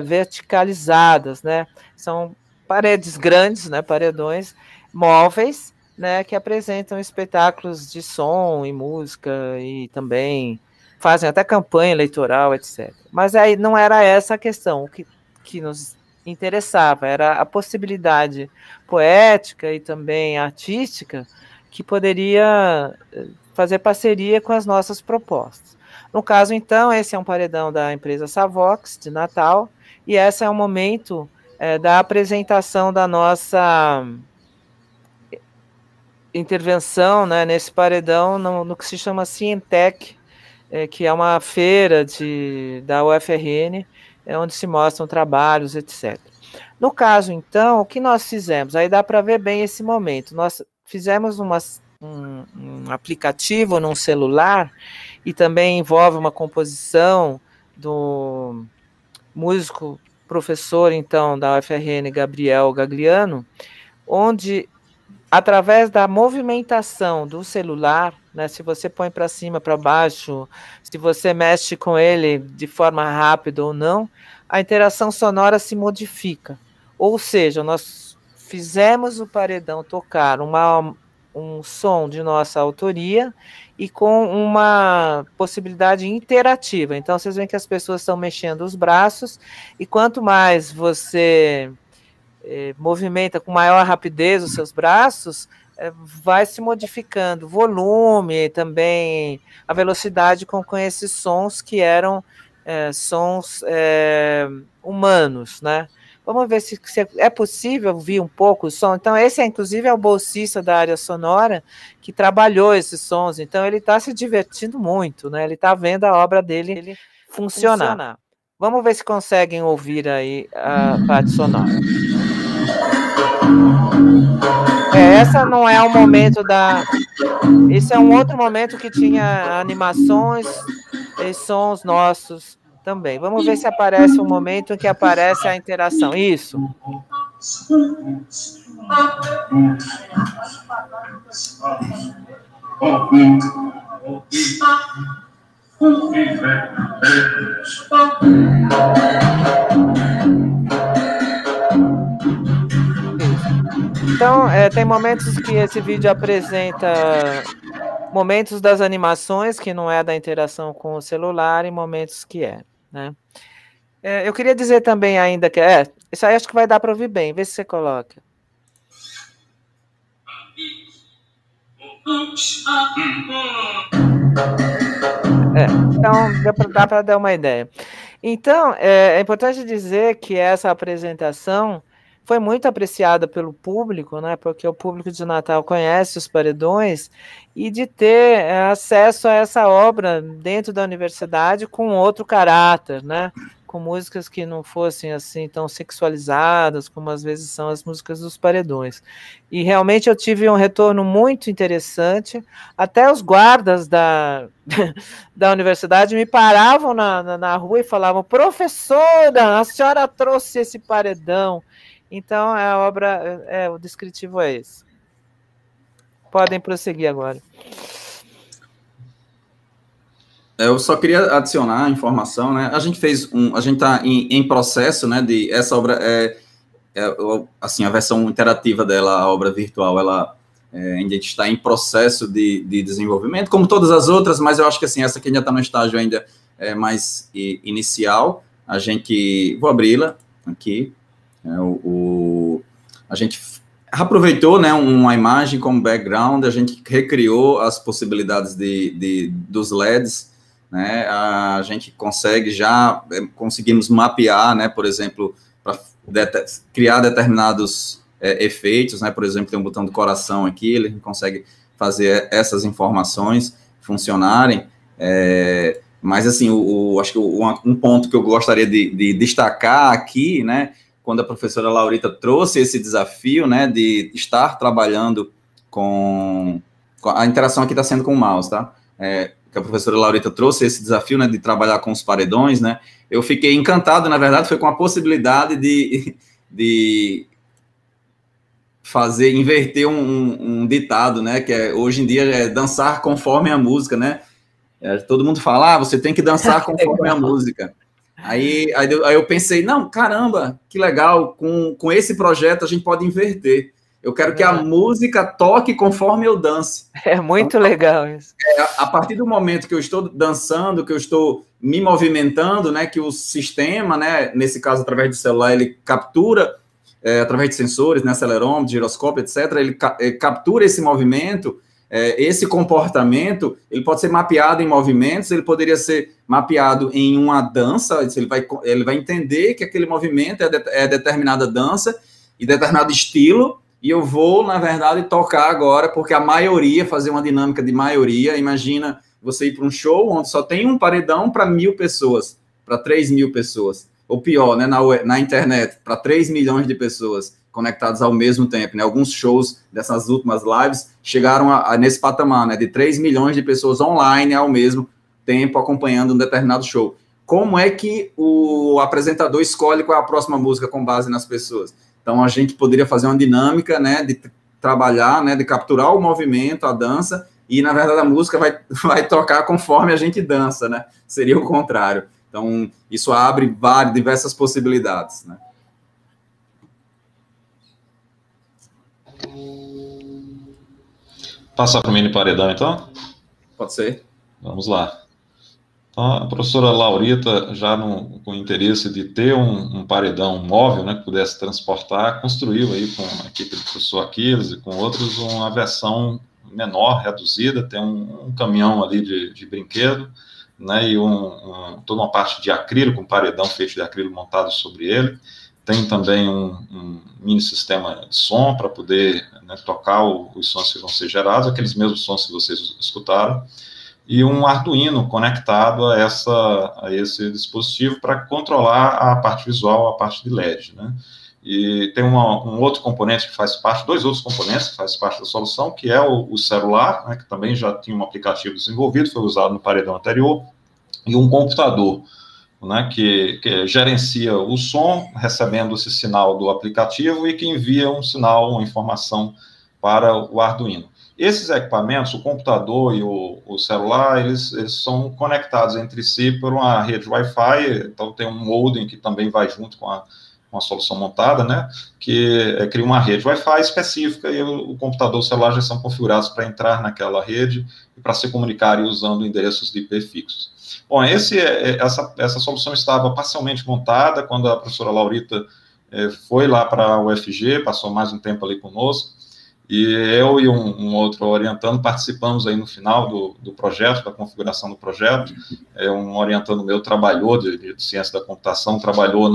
verticalizadas, né? São paredes grandes, né? Paredões móveis, né, que apresentam espetáculos de som e música e também fazem até campanha eleitoral, etc. Mas aí não era essa a questão, o que nos interessava era a possibilidade poética e também artística que poderia fazer parceria com as nossas propostas. No caso, então, esse é um paredão da empresa Savox, de Natal, e esse é o momento da apresentação da nossa intervenção, né, nesse paredão no que se chama Cientec, que é uma feira da UFRN, onde se mostram trabalhos, etc. No caso, então, o que nós fizemos? Aí dá para ver bem esse momento. Nós fizemos um aplicativo num celular e também envolve uma composição do músico professor, então, da UFRN, Gabriel Gagliano, onde através da movimentação do celular, né, se você põe para cima, para baixo, se você mexe com ele de forma rápida ou não, a interação sonora se modifica. Ou seja, nós fizemos o paredão tocar um som de nossa autoria e com uma possibilidade interativa. Então, vocês veem que as pessoas estão mexendo os braços e quanto mais você movimenta com maior rapidez os seus braços, vai se modificando o volume, também a velocidade com esses sons que eram sons humanos, né? Vamos ver se é possível ouvir um pouco o som. Então, esse inclusive é o bolsista da área sonora que trabalhou esses sons. Então, ele está se divertindo muito, né? Ele está vendo a obra dele funcionar. Vamos ver se conseguem ouvir aí a parte sonora. Essa não é o momento Esse é um outro momento que tinha animações e sons nossos também. Vamos ver se aparece um momento em que aparece a interação. Isso. Então, tem momentos que esse vídeo apresenta momentos das animações, que não é da interação com o celular, e momentos que né? Eu queria dizer também ainda que... isso aí acho que vai dar para ouvir bem. Vê se você coloca. Então, dá para dar uma ideia. Então, é importante dizer que essa apresentação foi muito apreciada pelo público, né? Porque o público de Natal conhece os paredões, e de ter acesso a essa obra dentro da universidade com outro caráter, né? Com músicas que não fossem assim tão sexualizadas como às vezes são as músicas dos paredões. E realmente eu tive um retorno muito interessante. Até os guardas da universidade me paravam na rua e falavam: professora, a senhora trouxe esse paredão. Então, a obra, o descritivo é esse. Podem prosseguir agora. Eu só queria adicionar a informação, né? A gente está em processo, né? Essa obra assim, a versão interativa dela, a obra virtual, ela ainda está em processo de desenvolvimento, como todas as outras, mas eu acho que assim, essa aqui ainda está no estágio ainda mais inicial. Vou abri-la aqui. A gente aproveitou, né, uma imagem como background, a gente recriou as possibilidades dos LEDs, né, a gente conseguimos mapear, né, por exemplo, para criar determinados efeitos, né, por exemplo, tem um botão do coração aqui, ele consegue fazer essas informações funcionarem, mas assim, acho que um ponto que eu gostaria de destacar aqui, né, quando a professora Laurita trouxe esse desafio, né, de estar trabalhando com A interação aqui está sendo com o mouse, tá? Que a professora Laurita trouxe esse desafio, né, de trabalhar com os paredões, né? Eu fiquei encantado, na verdade, foi com a possibilidade de inverter um ditado, né? Que hoje em dia é dançar conforme a música, né? Todo mundo fala, você tem que dançar conforme a música. Aí eu pensei, não, caramba, que legal, com esse projeto a gente pode inverter. Eu quero que a música toque conforme eu dance. É muito legal isso. A partir do momento que eu estou dançando, que eu estou me movimentando, né, que o sistema, né, nesse caso, através do celular, ele captura, através de sensores, né, acelerômetro, giroscópio, etc., ele captura esse movimento, esse comportamento, ele pode ser mapeado em movimentos, ele poderia ser mapeado em uma dança, ele vai entender que aquele movimento é determinada dança e determinado estilo, e eu vou, na verdade, tocar agora, porque a maioria, fazer uma dinâmica de maioria, imagina você ir para um show onde só tem um paredão para 1.000 pessoas, para 3.000 pessoas, ou pior, né, na internet, para 3 milhões de pessoas conectadas ao mesmo tempo, né? Alguns shows dessas últimas lives chegaram nesse patamar, né, de 3 milhões de pessoas online ao mesmo tempo acompanhando um determinado show. Como é que o apresentador escolhe qual é a próxima música com base nas pessoas? Então, a gente poderia fazer uma dinâmica, né, de trabalhar, né, de capturar o movimento, a dança, e, na verdade, a música vai tocar conforme a gente dança, né? Seria o contrário. Então, isso abre diversas possibilidades, né? Passar para o mini paredão, então? Pode ser. Vamos lá. Então, a professora Laurita, já com interesse de ter um paredão móvel, né, que pudesse transportar, construiu aí com a equipe do professor Aquiles e com outros uma versão menor, reduzida, tem um caminhão ali de brinquedo, né, e toda uma parte de acrílico, um paredão feito de acrílico montado sobre ele. Tem também um mini sistema de som para poder, né, tocar os sons que vão ser gerados, aqueles mesmos sons que vocês escutaram, e um Arduino conectado a esse dispositivo para controlar a parte visual, a parte de LED, né? E tem um outro componente que faz parte, dois outros componentes que fazem parte da solução, que é o celular, né, que também já tinha um aplicativo desenvolvido, foi usado no paredão anterior, e um computador, né, que gerencia o som, recebendo esse sinal do aplicativo e que envia um sinal, uma informação para o Arduino. Esses equipamentos, o computador e o celular, eles são conectados entre si por uma rede Wi-Fi, então tem um modem que também vai junto com a solução montada, né, que cria uma rede Wi-Fi específica, e o computador e o celular já são configurados para entrar naquela rede e para se comunicarem usando endereços de IP fixos. Bom, essa solução estava parcialmente montada quando a professora Laurita foi lá para a UFG, passou mais um tempo ali conosco, e eu e um outro orientando participamos aí no final do projeto, da configuração do projeto. Um orientando meu trabalhou de ciência da computação, trabalhou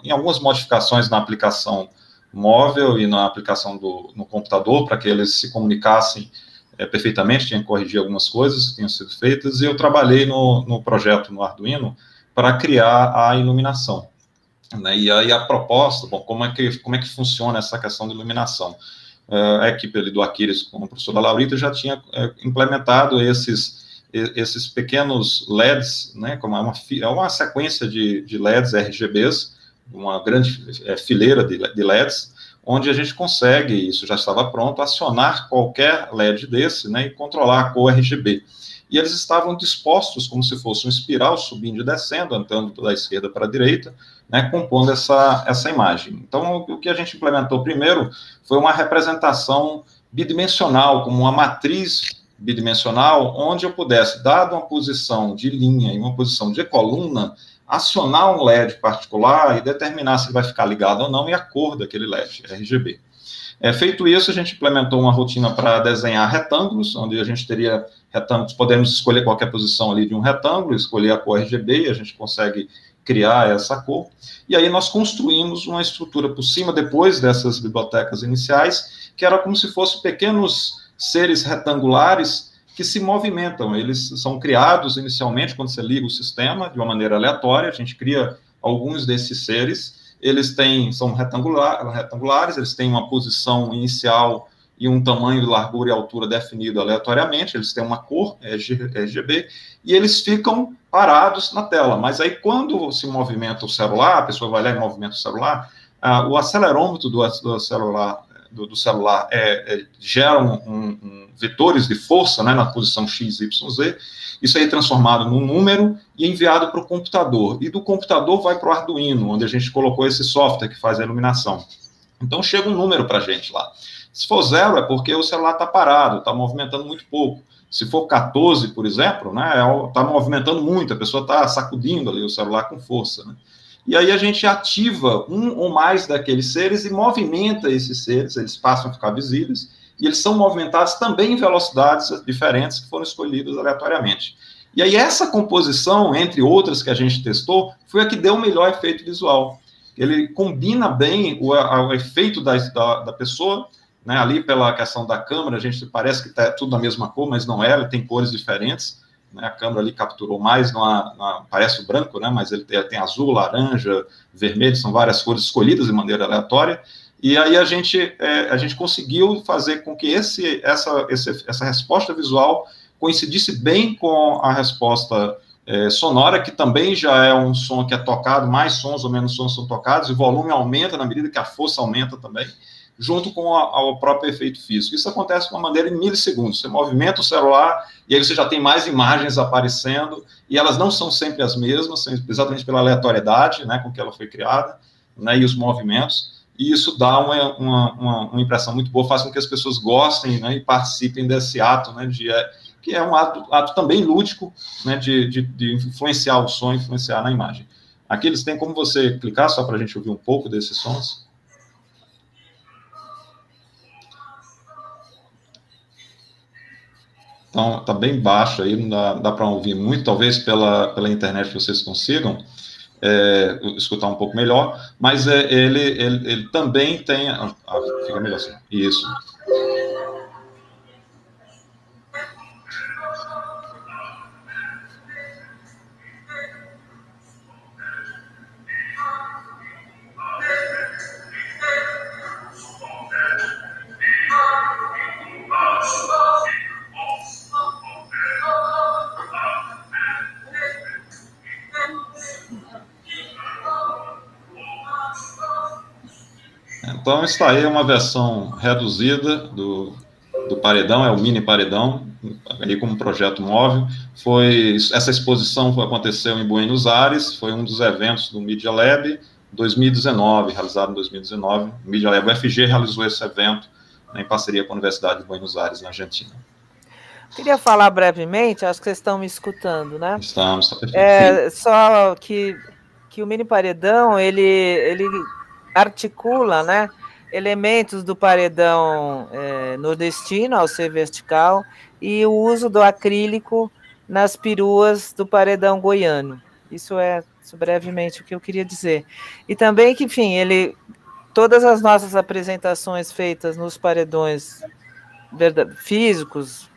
em algumas modificações na aplicação móvel e na aplicação no computador, para que eles se comunicassem perfeitamente, tinha que corrigir algumas coisas que tinham sido feitas, e eu trabalhei no projeto no Arduino para criar a iluminação, né? E aí a proposta, bom, como é que funciona essa questão de iluminação? A equipe ali do Aquiles, com a professora Laurita, já tinha implementado esses pequenos LEDs, né, como uma sequência de LEDs RGBs, uma grande fileira de LEDs, onde a gente consegue, isso já estava pronto, acionar qualquer LED desse, né, e controlar a cor RGB. E eles estavam dispostos como se fosse um espiral subindo e descendo, andando da esquerda para a direita, né, compondo essa imagem. Então, o que a gente implementou primeiro foi uma representação bidimensional, como uma matriz bidimensional, onde eu pudesse, dado uma posição de linha e uma posição de coluna, acionar um LED particular e determinar se ele vai ficar ligado ou não e a cor daquele LED, RGB. Feito isso, a gente implementou uma rotina para desenhar retângulos, onde a gente teria retângulos, podemos escolher qualquer posição ali de um retângulo, escolher a cor RGB, e a gente consegue criar essa cor. E aí nós construímos uma estrutura por cima, depois dessas bibliotecas iniciais, que era como se fossem pequenos seres retangulares que se movimentam. Eles são criados inicialmente quando você liga o sistema de uma maneira aleatória, a gente cria alguns desses seres, são retangulares, eles têm uma posição inicial e um tamanho de largura e altura definido aleatoriamente, eles têm uma cor, RGB, e eles ficam parados na tela. Mas aí, quando se movimenta o celular, a pessoa vai lá e movimenta o celular, o acelerômetro do celular gera vetores de força, né, na posição X, Y, Z. Isso aí é transformado num número e enviado para o computador. E do computador vai para o Arduino, onde a gente colocou esse software que faz a iluminação. Então, chega um número para a gente lá. Se for 0, é porque o celular está parado, está movimentando muito pouco. Se for 14, por exemplo, né, está movimentando muito, a pessoa está sacudindo ali o celular com força, né? E aí a gente ativa um ou mais daqueles seres e movimenta esses seres, eles passam a ficar visíveis, e eles são movimentados também em velocidades diferentes que foram escolhidas aleatoriamente. E aí essa composição, entre outras que a gente testou, foi a que deu o melhor efeito visual. Ele combina bem o efeito da pessoa, né, ali pela questão da câmera, a gente parece que está tudo da mesma cor, mas não é, ele tem cores diferentes, né, a câmera ali capturou mais, parece o branco, né, mas ele tem azul, laranja, vermelho, são várias cores escolhidas de maneira aleatória, e aí a gente conseguiu fazer com que essa resposta visual coincidisse bem com a resposta sonora, que também já é um som que é tocado, mais sons ou menos sons são tocados, e o volume aumenta na medida que a força aumenta também, junto com o próprio efeito físico. Isso acontece de uma maneira em milissegundos. Você movimenta o celular e aí você já tem mais imagens aparecendo, e elas não são sempre as mesmas, exatamente pela aleatoriedade, né, com que ela foi criada, né, e os movimentos, e isso dá uma impressão muito boa, faz com que as pessoas gostem, né, e participem desse ato, né, que é um ato também lúdico, né, de influenciar o som, influenciar na imagem. Aqui eles têm como você clicar, só para a gente ouvir um pouco desses sons. Então, está bem baixo aí, não dá para ouvir muito, talvez pela internet vocês consigam escutar um pouco melhor, mas ele também tem... fica melhor assim, isso. Então, está aí uma versão reduzida do paredão, é o mini paredão, ali como projeto móvel. Essa exposição aconteceu em Buenos Aires, foi um dos eventos do Media Lab 2019, realizado em 2019. O Media Lab UFG realizou esse evento, né, em parceria com a Universidade de Buenos Aires, na Argentina. Queria falar brevemente, acho que vocês estão me escutando, né? Estamos, está perfeito. Só que o mini paredão, ele articula, né, elementos do paredão nordestino, ao ser vertical, e o uso do acrílico nas peruas do paredão goiano. Isso brevemente o que eu queria dizer. E também que, enfim, todas as nossas apresentações feitas nos paredões físicos,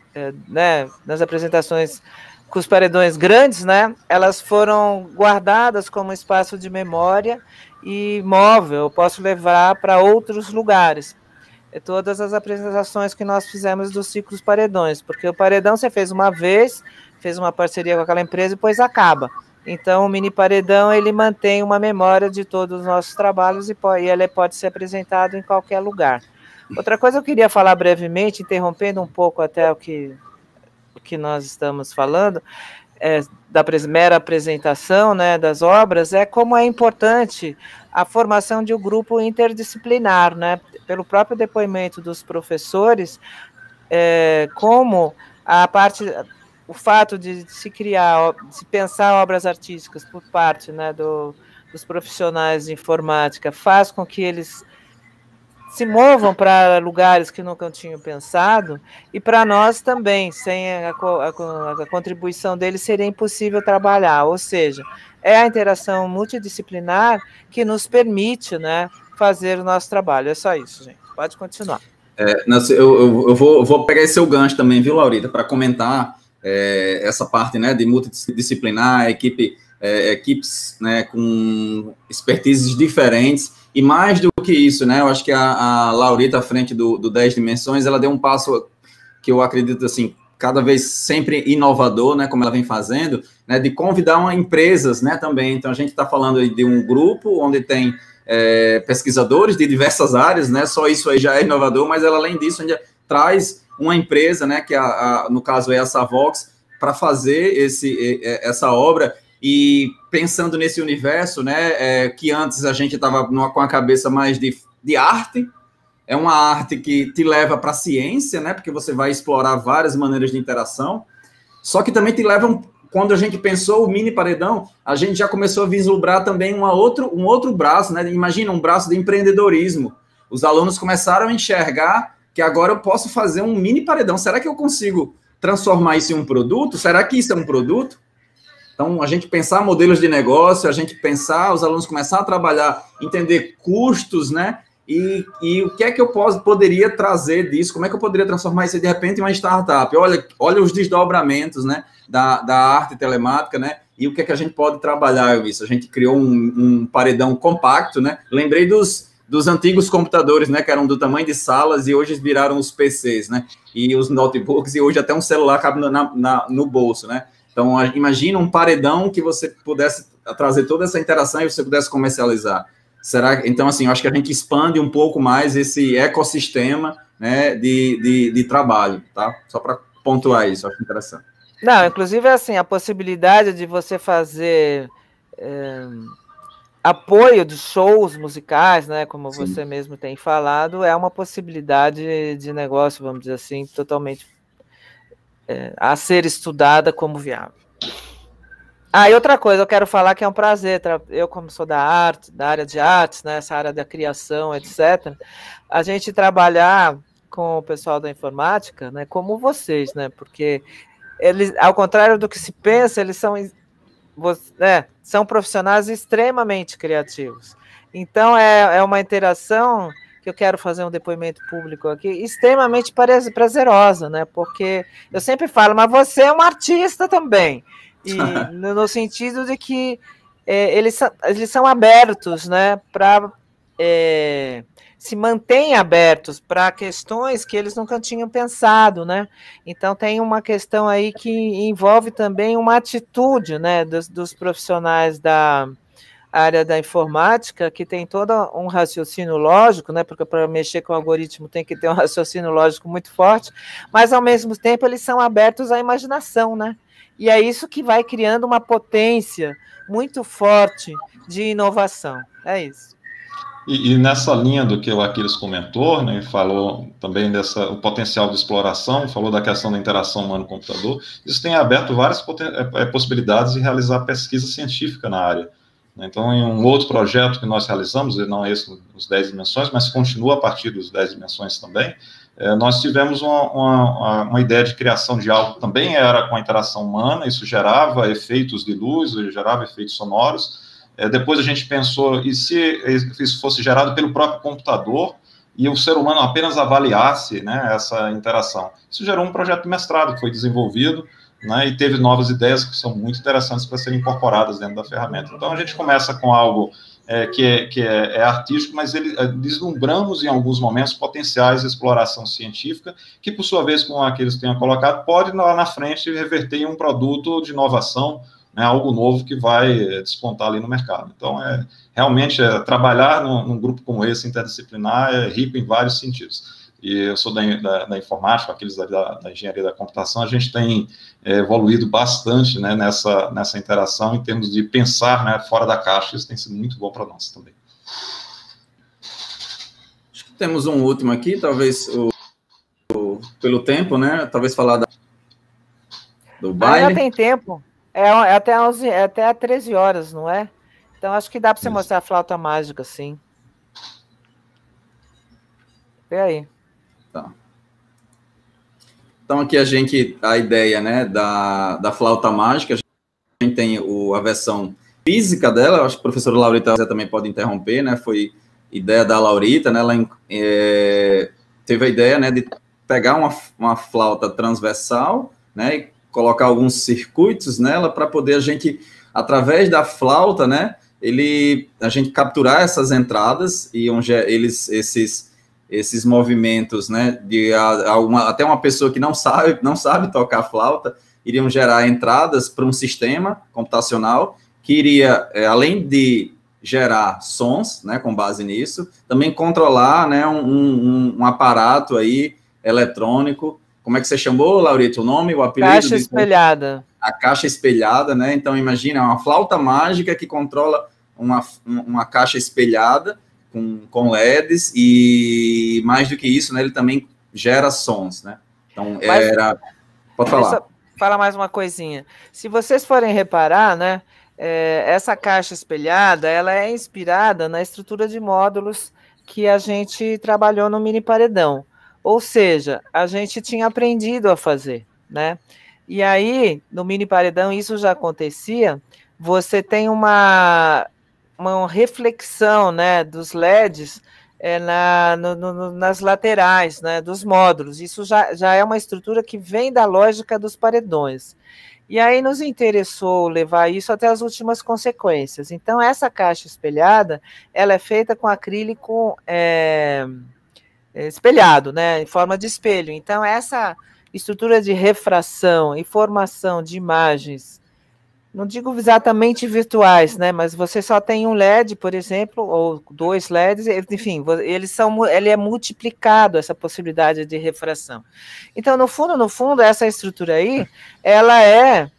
né, nas apresentações com os paredões grandes, né, elas foram guardadas como espaço de memória e móvel, eu posso levar para outros lugares. Todas as apresentações que nós fizemos dos ciclos paredões, porque o paredão você fez uma vez, fez uma parceria com aquela empresa e depois acaba. Então, o mini paredão, ele mantém uma memória de todos os nossos trabalhos e ele pode ser apresentado em qualquer lugar. Outra coisa eu queria falar brevemente, interrompendo um pouco até o que nós estamos falando, da mera apresentação, né, das obras, como é importante a formação de um grupo interdisciplinar, né, pelo próprio depoimento dos professores, como o fato de se pensar obras artísticas por parte, né, dos profissionais de informática faz com que eles se movam para lugares que nunca tinham pensado, e para nós também, sem a contribuição deles, seria impossível trabalhar, ou seja, é a interação multidisciplinar que nos permite, né, fazer o nosso trabalho. É só isso, gente. Pode continuar. Eu vou pegar esse seu gancho também, viu, Laurita, para comentar essa parte, né, de multidisciplinar, equipes, né, com expertises diferentes. E mais do que isso, né, eu acho que a Laurita, à frente do 10 Dimensões, ela deu um passo que eu acredito, assim, cada vez sempre inovador, né, como ela vem fazendo, né, de convidar empresas, né, também. Então, a gente está falando de um grupo onde tem pesquisadores de diversas áreas, né, só isso aí já é inovador, mas ela, além disso, ainda traz uma empresa, né, que no caso é a Savox, para fazer essa obra. E pensando nesse universo, né, que antes a gente estava com a cabeça mais de arte, é uma arte que te leva para a ciência, né, porque você vai explorar várias maneiras de interação, só que também te leva, quando a gente pensou o mini paredão, a gente já começou a vislumbrar também um outro braço, né, imagina um braço de empreendedorismo. Os alunos começaram a enxergar que agora eu posso fazer um mini paredão. Será que eu consigo transformar isso em um produto? Será que isso é um produto? Então, a gente pensar modelos de negócio, a gente pensar, os alunos começar a trabalhar, entender custos, né? E o que é que eu poderia trazer disso? Como é que eu poderia transformar isso de repente em uma startup? Olha os desdobramentos, né? Da arte telemática, né? E o que é que a gente pode trabalhar isso? A gente criou um paredão compacto, né? Lembrei dos antigos computadores, né? Que eram do tamanho de salas e hoje viraram os PCs, né? E os notebooks, e hoje até um celular cabe no bolso, né? Então, imagina um paredão que você pudesse trazer toda essa interação e você pudesse comercializar. Então, assim, eu acho que a gente expande um pouco mais esse ecossistema, né, de trabalho, tá? Só para pontuar isso, eu acho interessante. Não, inclusive, assim, a possibilidade de você fazer apoio de shows musicais, né, como Sim. Você mesmo tem falado, é uma possibilidade de negócio, vamos dizer assim, totalmente a ser estudada como viável. E outra coisa, eu quero falar que é um prazer, eu como sou da área de artes, né, essa área da criação, etc., a gente trabalhar com o pessoal da informática, né, como vocês, né, porque eles, ao contrário do que se pensa, eles são profissionais extremamente criativos. Então, é uma interação que eu quero fazer um depoimento público aqui, extremamente prazerosa, né? Porque eu sempre falo, mas você é um artista também. E no sentido de que eles são abertos, né? Se mantêm abertos para questões que eles nunca tinham pensado, né? Então tem uma questão aí que envolve também uma atitude, né, dos profissionais da área da informática, que tem todo um raciocínio lógico, né, porque para mexer com o algoritmo tem que ter um raciocínio lógico muito forte, mas ao mesmo tempo eles são abertos à imaginação, né? E é isso que vai criando uma potência muito forte de inovação. É isso. E nessa linha do que o Aquiles comentou, né, falou também o potencial de exploração, falou da questão da interação humano-computador, isso tem aberto várias possibilidades de realizar pesquisa científica na área. Então, em um outro projeto que nós realizamos, não esse os 10 dimensões, mas continua a partir dos 10 dimensões também, nós tivemos uma ideia de criação de algo que também era com a interação humana, isso gerava efeitos de luz, gerava efeitos sonoros. Depois a gente pensou, e se isso fosse gerado pelo próprio computador e o ser humano apenas avaliasse, né, essa interação? Isso gerou um projeto de mestrado que foi desenvolvido, né, e teve novas ideias que são muito interessantes para serem incorporadas dentro da ferramenta. Então a gente começa com algo que é artístico, mas deslumbramos em alguns momentos potenciais de exploração científica, que por sua vez, como aqueles que tenham colocado, pode lá na frente reverter em um produto de inovação, né, algo novo que vai despontar ali no mercado. Então, realmente, trabalhar num grupo como esse, interdisciplinar, é rico em vários sentidos. E eu sou da informática, aqueles da engenharia da computação, a gente tem evoluído bastante, né, nessa interação, em termos de pensar, né, fora da caixa. Isso tem sido muito bom para nós também. Acho que temos um último aqui, talvez pelo tempo, né, talvez falar do baile. Já tem tempo. Até 13 horas, não é? Então, acho que dá para você mostrar a flauta mágica, sim. Vê aí. Tá. Então, aqui a ideia, né, da flauta mágica, a gente tem a versão física dela, acho que a professora Laurita também pode interromper, né, foi ideia da Laurita, né, ela teve a ideia, né, de pegar uma flauta transversal, né, e colocar alguns circuitos nela para poder a gente, através da flauta, né, a gente capturar essas entradas e esses movimentos, né, até uma pessoa que não sabe tocar flauta, iriam gerar entradas para um sistema computacional que iria, além de gerar sons, né, com base nisso, também controlar, né, um aparato aí eletrônico. Como é que você chamou, Laurito, o nome, o apelido? Caixa espelhada. A caixa espelhada, né? Então, imagina, uma flauta mágica que controla uma caixa espelhada com LEDs e, mais do que isso, né, ele também gera sons, né? Então, Pode falar. Fala mais uma coisinha. Se vocês forem reparar, né, essa caixa espelhada, ela é inspirada na estrutura de módulos que a gente trabalhou no mini paredão. Ou seja, a gente tinha aprendido a fazer, né? E aí, no mini paredão, isso já acontecia, você tem uma reflexão, né, dos LEDs nas laterais, né, dos módulos. Isso já é uma estrutura que vem da lógica dos paredões. E aí nos interessou levar isso até as últimas consequências. Então, essa caixa espelhada, ela é feita com acrílico espelhado, né, em forma de espelho. Então, essa estrutura de refração e formação de imagens, não digo exatamente virtuais, né, mas você só tem um LED, por exemplo, ou 2 LEDs, enfim, ele é multiplicado, essa possibilidade de refração. Então, no fundo, essa estrutura aí, ela é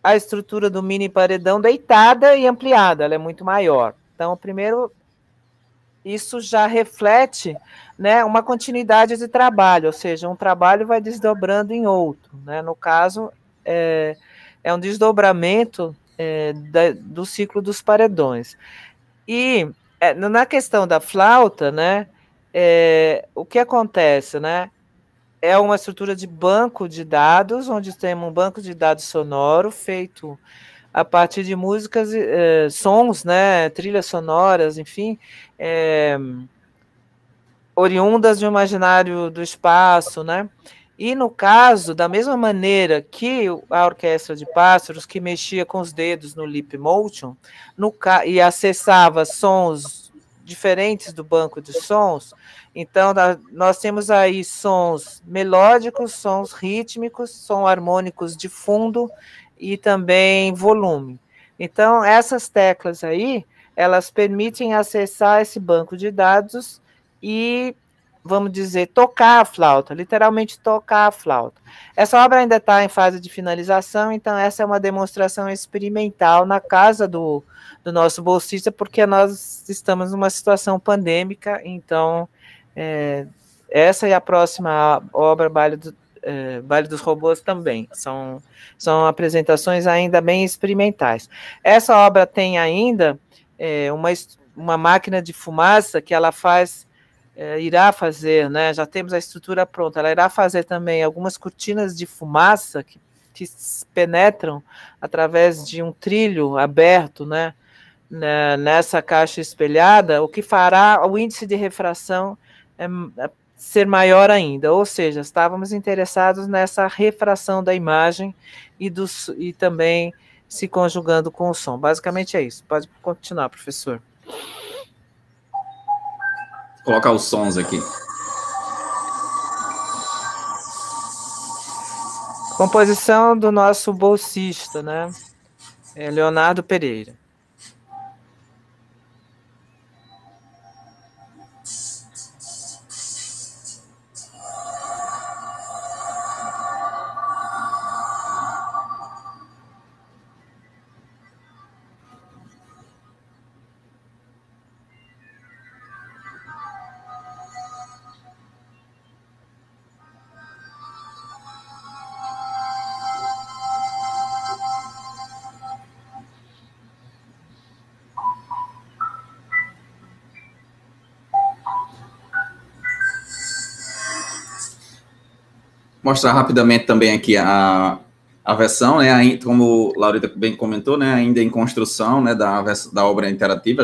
a estrutura do mini paredão deitada e ampliada, ela é muito maior. Então, primeiro, isso já reflete, né, uma continuidade de trabalho, ou seja, um trabalho vai desdobrando em outro, né, no caso, é um desdobramento do ciclo dos paredões. E na questão da flauta, né, o que acontece, né, é uma estrutura de banco de dados, onde temos um banco de dados sonoro feito a partir de músicas, sons, né, trilhas sonoras, enfim, oriundas do imaginário do espaço, né? E no caso, da mesma maneira que a Orquestra de Pássaros, que mexia com os dedos no Leap Motion, e acessava sons diferentes do banco de sons, então nós temos aí sons melódicos, sons rítmicos, sons harmônicos de fundo e também volume. Então, essas teclas aí, elas permitem acessar esse banco de dados e, vamos dizer, tocar a flauta, literalmente tocar a flauta. Essa obra ainda está em fase de finalização, então essa é uma demonstração experimental na casa do nosso bolsista, porque nós estamos numa situação pandêmica, então essa e a próxima obra, Baile dos Robôs, também são apresentações ainda bem experimentais. Essa obra tem ainda uma máquina de fumaça que ela irá fazer, né? Já temos a estrutura pronta. Ela irá fazer também algumas cortinas de fumaça que penetram através de um trilho aberto, né? Nessa caixa espelhada, o que fará o índice de refração ser maior ainda. Ou seja, estávamos interessados nessa refração da imagem e também se conjugando com o som. Basicamente é isso. Pode continuar, professor. Vou colocar os sons aqui. Composição do nosso bolsista, né? Leonardo Pereira. Mostrar rapidamente também aqui a versão, né, como o Laurita bem comentou, né, ainda em construção, né, da obra interativa.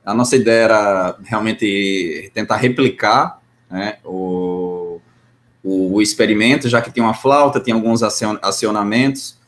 A nossa ideia era realmente tentar replicar, né, o experimento, já que tinha uma flauta, tinha alguns acionamentos.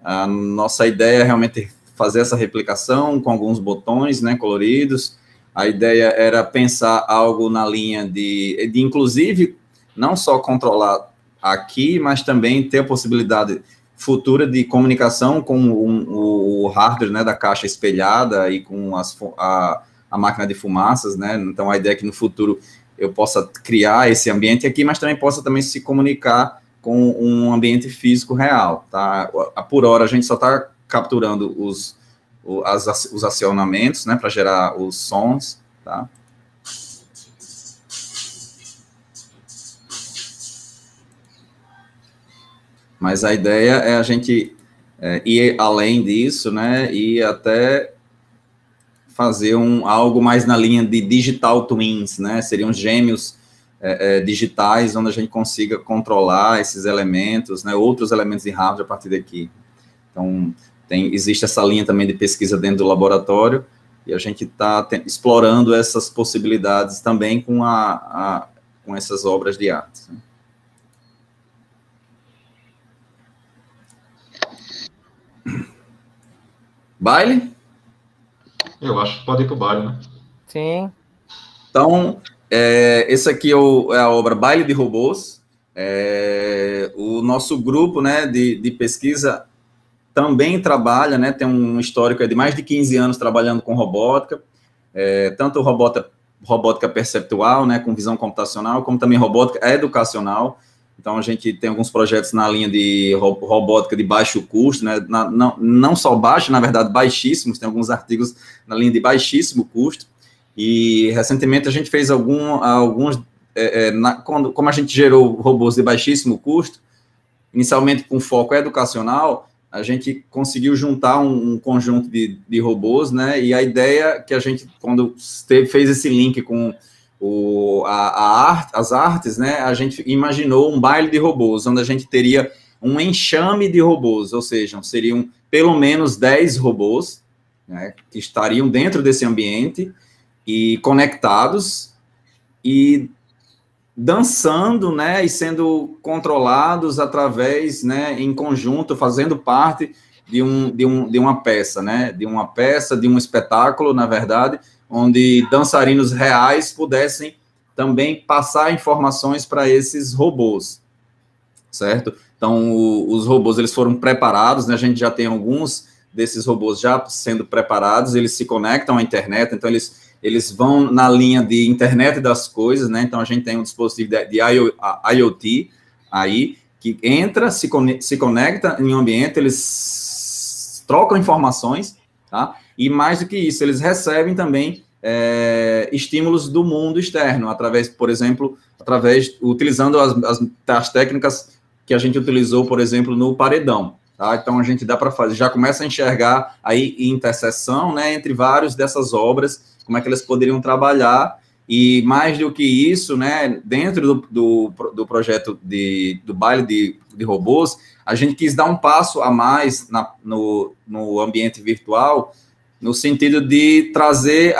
A nossa ideia é realmente fazer essa replicação com alguns botões, né, coloridos. A ideia era pensar algo na linha de inclusive, não só controlar aqui, mas também ter a possibilidade futura de comunicação com o hardware, né, da caixa espelhada e com a máquina de fumaças, né? Então, a ideia é que no futuro eu possa criar esse ambiente aqui, mas também possa também se comunicar com um ambiente físico real, tá? Por hora, a gente só está capturando os acionamentos, né, para gerar os sons, tá? Mas a ideia é a gente ir além disso, né, e até fazer algo mais na linha de digital twins, né, seriam gêmeos digitais, onde a gente consiga controlar esses elementos, né, outros elementos de hardware a partir daqui. Então, existe essa linha também de pesquisa dentro do laboratório, e a gente está explorando essas possibilidades também com essas obras de arte, né? Baile? Eu acho que pode ir para o baile, né? Sim. Então, esse aqui é a obra Baile de Robôs. O nosso grupo, né, de pesquisa também trabalha, né, tem um histórico de mais de 15 anos trabalhando com robótica, tanto robótica perceptual, né, com visão computacional, como também robótica educacional. Então, a gente tem alguns projetos na linha de robótica de baixo custo, né? Não só baixo, na verdade, baixíssimos, tem alguns artigos na linha de baixíssimo custo, e recentemente a gente fez alguns, como a gente gerou robôs de baixíssimo custo, inicialmente com foco educacional, a gente conseguiu juntar um conjunto de robôs, né? E a ideia que a gente, quando fez esse link com as artes, né, a gente imaginou um baile de robôs, onde a gente teria um enxame de robôs, ou seja, seriam pelo menos 10 robôs, né, que estariam dentro desse ambiente e conectados e dançando, né, e sendo controlados através, né, em conjunto, fazendo parte de uma peça, né, de um espetáculo, na verdade, onde dançarinos reais pudessem também passar informações para esses robôs, certo? Então, os robôs, eles foram preparados, né? A gente já tem alguns desses robôs já sendo preparados, eles se conectam à internet, então eles vão na linha de internet das coisas, né? Então, a gente tem um dispositivo de IoT aí, que entra, se conecta em um ambiente, eles trocam informações, tá? E mais do que isso, eles recebem também estímulos do mundo externo, por exemplo, utilizando as técnicas que a gente utilizou, por exemplo, no paredão. Tá? Então, a gente já começa a enxergar aí interseção, né, entre várias dessas obras, como é que eles poderiam trabalhar, e mais do que isso, né, dentro do projeto do baile de robôs, a gente quis dar um passo a mais no ambiente virtual, no sentido de trazer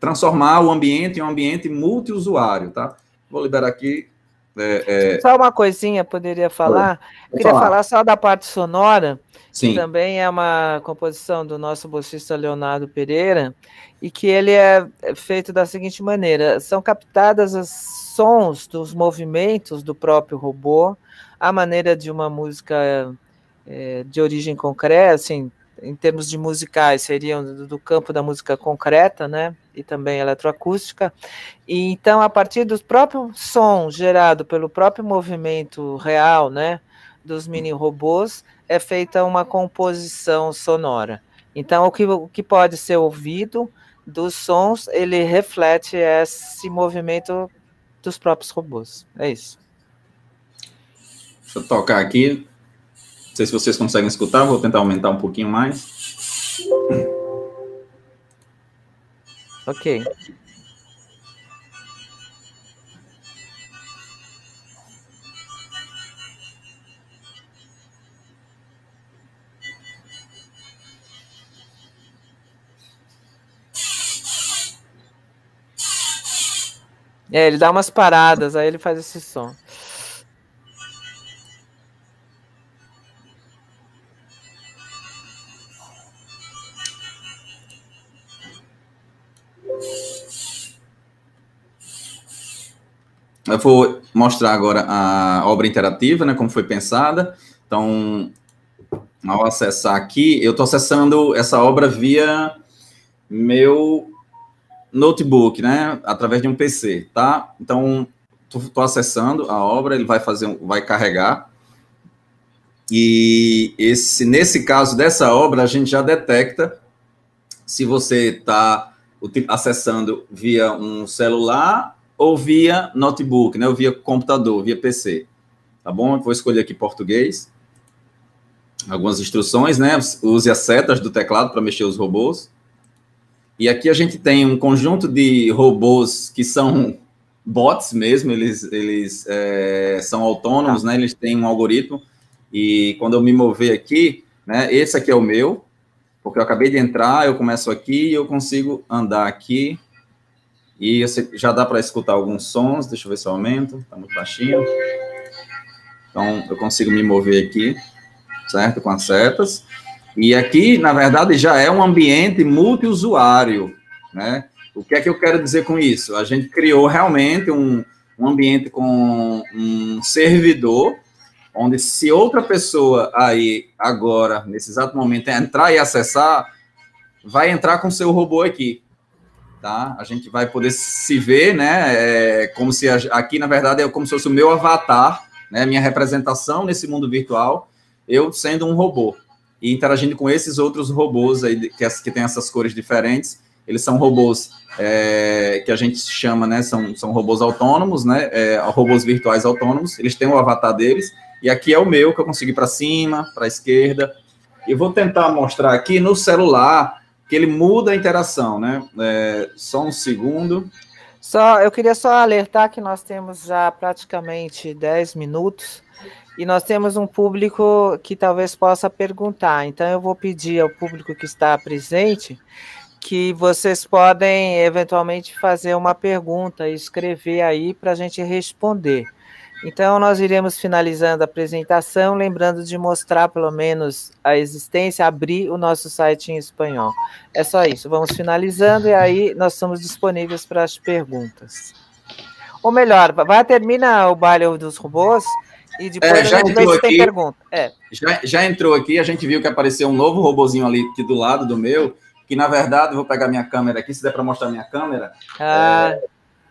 transformar o ambiente em um ambiente multiusuário, tá? Vou liberar aqui. Só uma coisinha, poderia falar? Queria falar só da parte sonora, Sim. Que também é uma composição do nosso bolsista Leonardo Pereira, e que ele é feito da seguinte maneira: são captadas os sons dos movimentos do próprio robô, à maneira de uma música de origem concreta, assim, em termos de musicais, seriam do campo da música concreta, né, e também eletroacústica, e então, a partir do próprio som gerado pelo próprio movimento real, né, dos mini-robôs, é feita uma composição sonora. Então, o que pode ser ouvido dos sons, ele reflete esse movimento dos próprios robôs. É isso. Deixa eu tocar aqui. Não sei se vocês conseguem escutar, vou tentar aumentar um pouquinho mais. Ok. Ele dá umas paradas, aí ele faz esse som. eu vou mostrar agora a obra interativa, né, como foi pensada. Então, ao acessar aqui, eu estou acessando essa obra via meu notebook, né, através de um PC, tá? Então, estou acessando a obra, ele vai carregar. E nesse caso dessa obra, a gente já detecta se você está acessando via um celular ou via notebook, né, ou via computador, via PC, tá bom? Eu vou escolher aqui português. Algumas instruções, né? Use as setas do teclado para mexer os robôs. E aqui a gente tem um conjunto de robôs que são bots mesmo, eles são autônomos, né? Eles têm um algoritmo. E quando eu me mover aqui, né? Esse aqui é o meu, porque eu acabei de entrar, eu começo aqui e eu consigo andar aqui. E já dá para escutar alguns sons. Deixa eu ver se eu aumento. Está muito baixinho. Então, eu consigo me mover aqui, certo? Com as setas. E aqui, na verdade, já é um ambiente multiusuário, né? O que é que eu quero dizer com isso? A gente criou realmente um ambiente com um servidor, onde se outra pessoa aí, agora, nesse exato momento, entrar e acessar, vai entrar com o seu robô aqui, tá? A gente vai poder se ver, né? Como se aqui, na verdade, é como se fosse o meu avatar, né? Minha representação nesse mundo virtual, eu sendo um robô e interagindo com esses outros robôs aí que tem essas cores diferentes. Eles são robôs que a gente chama, né? São robôs autônomos, né? Robôs virtuais autônomos. Eles têm o avatar deles. E aqui é o meu, que eu consigo ir para cima, para a esquerda. E vou tentar mostrar aqui no celular que ele muda a interação, né? Só um segundo. Eu queria só alertar que nós temos já praticamente 10 minutos e nós temos um público que talvez possa perguntar. Então, eu vou pedir ao público que está presente que vocês podem, eventualmente, fazer uma pergunta e escrever aí para a gente responder. Então, nós iremos finalizando a apresentação, lembrando de mostrar, pelo menos, a existência, abrir o nosso site em espanhol. É só isso, vamos finalizando e aí nós estamos disponíveis para as perguntas. Ou melhor, termina o baile dos robôs e depois já a gente vê se tem pergunta. Já entrou aqui, a gente viu que apareceu um novo robozinho ali aqui do lado do meu, que na verdade, vou pegar minha câmera aqui, se der para mostrar minha câmera.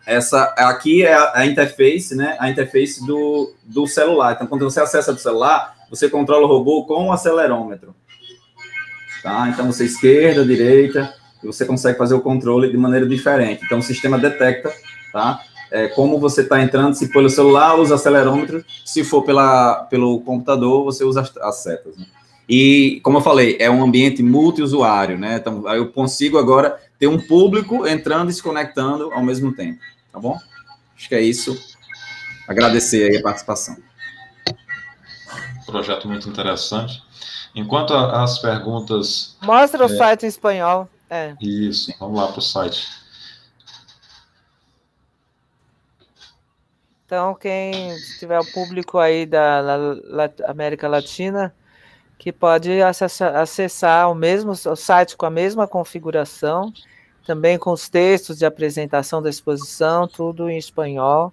Essa aqui é a interface, né? A interface do celular. Então, quando você acessa do celular, você controla o robô com o acelerômetro. Tá? Então, você esquerda, direita, e você consegue fazer o controle de maneira diferente. Então, o sistema detecta, tá? Como você está entrando, se pelo celular, usa acelerômetro, se for pelo computador, você usa as setas. Né? E, como eu falei, é um ambiente multiusuário, né? Então, eu consigo agora ter um público entrando e se conectando ao mesmo tempo, tá bom? Acho que é isso. Agradecer aí a participação. Projeto muito interessante. Enquanto as perguntas... Mostra o site em espanhol. Isso, vamos lá para o site. Então, quem tiver o público aí da América Latina, que pode acessar o site com a mesma configuração, também com os textos de apresentação da exposição, tudo em espanhol.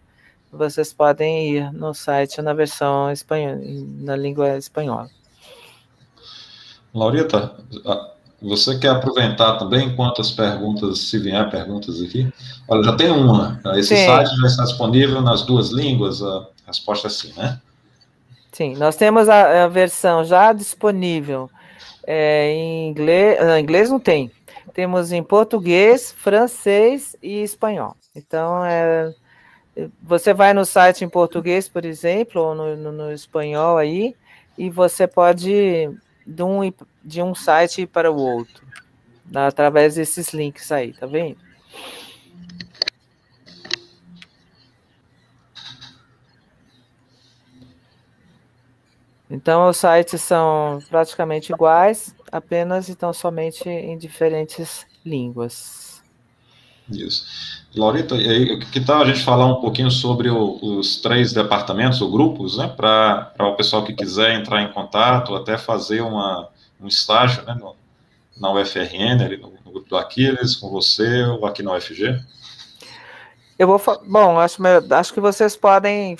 Vocês podem ir no site na versão espanhola, na língua espanhola. Laurita, você quer aproveitar também enquanto as perguntas, se vier perguntas aqui? Olha, já tem uma. Esse site já está disponível nas duas línguas? A resposta é sim, né? Sim, nós temos a versão já disponível em inglês. Não, inglês não tem. Temos em português, francês e espanhol. Então, você vai no site em português, por exemplo, ou no espanhol aí, e você pode ir de um site para o outro, através desses links aí, tá vendo? Então, os sites são praticamente iguais, apenas estão somente em diferentes línguas. Isso. Laurita, e aí, que tal a gente falar um pouquinho sobre os 3 departamentos ou grupos, né, para o pessoal que quiser entrar em contato, até fazer um estágio, né, na UFRN, ali no grupo do Aquiles, com você, ou aqui na UFG? Bom, acho que vocês podem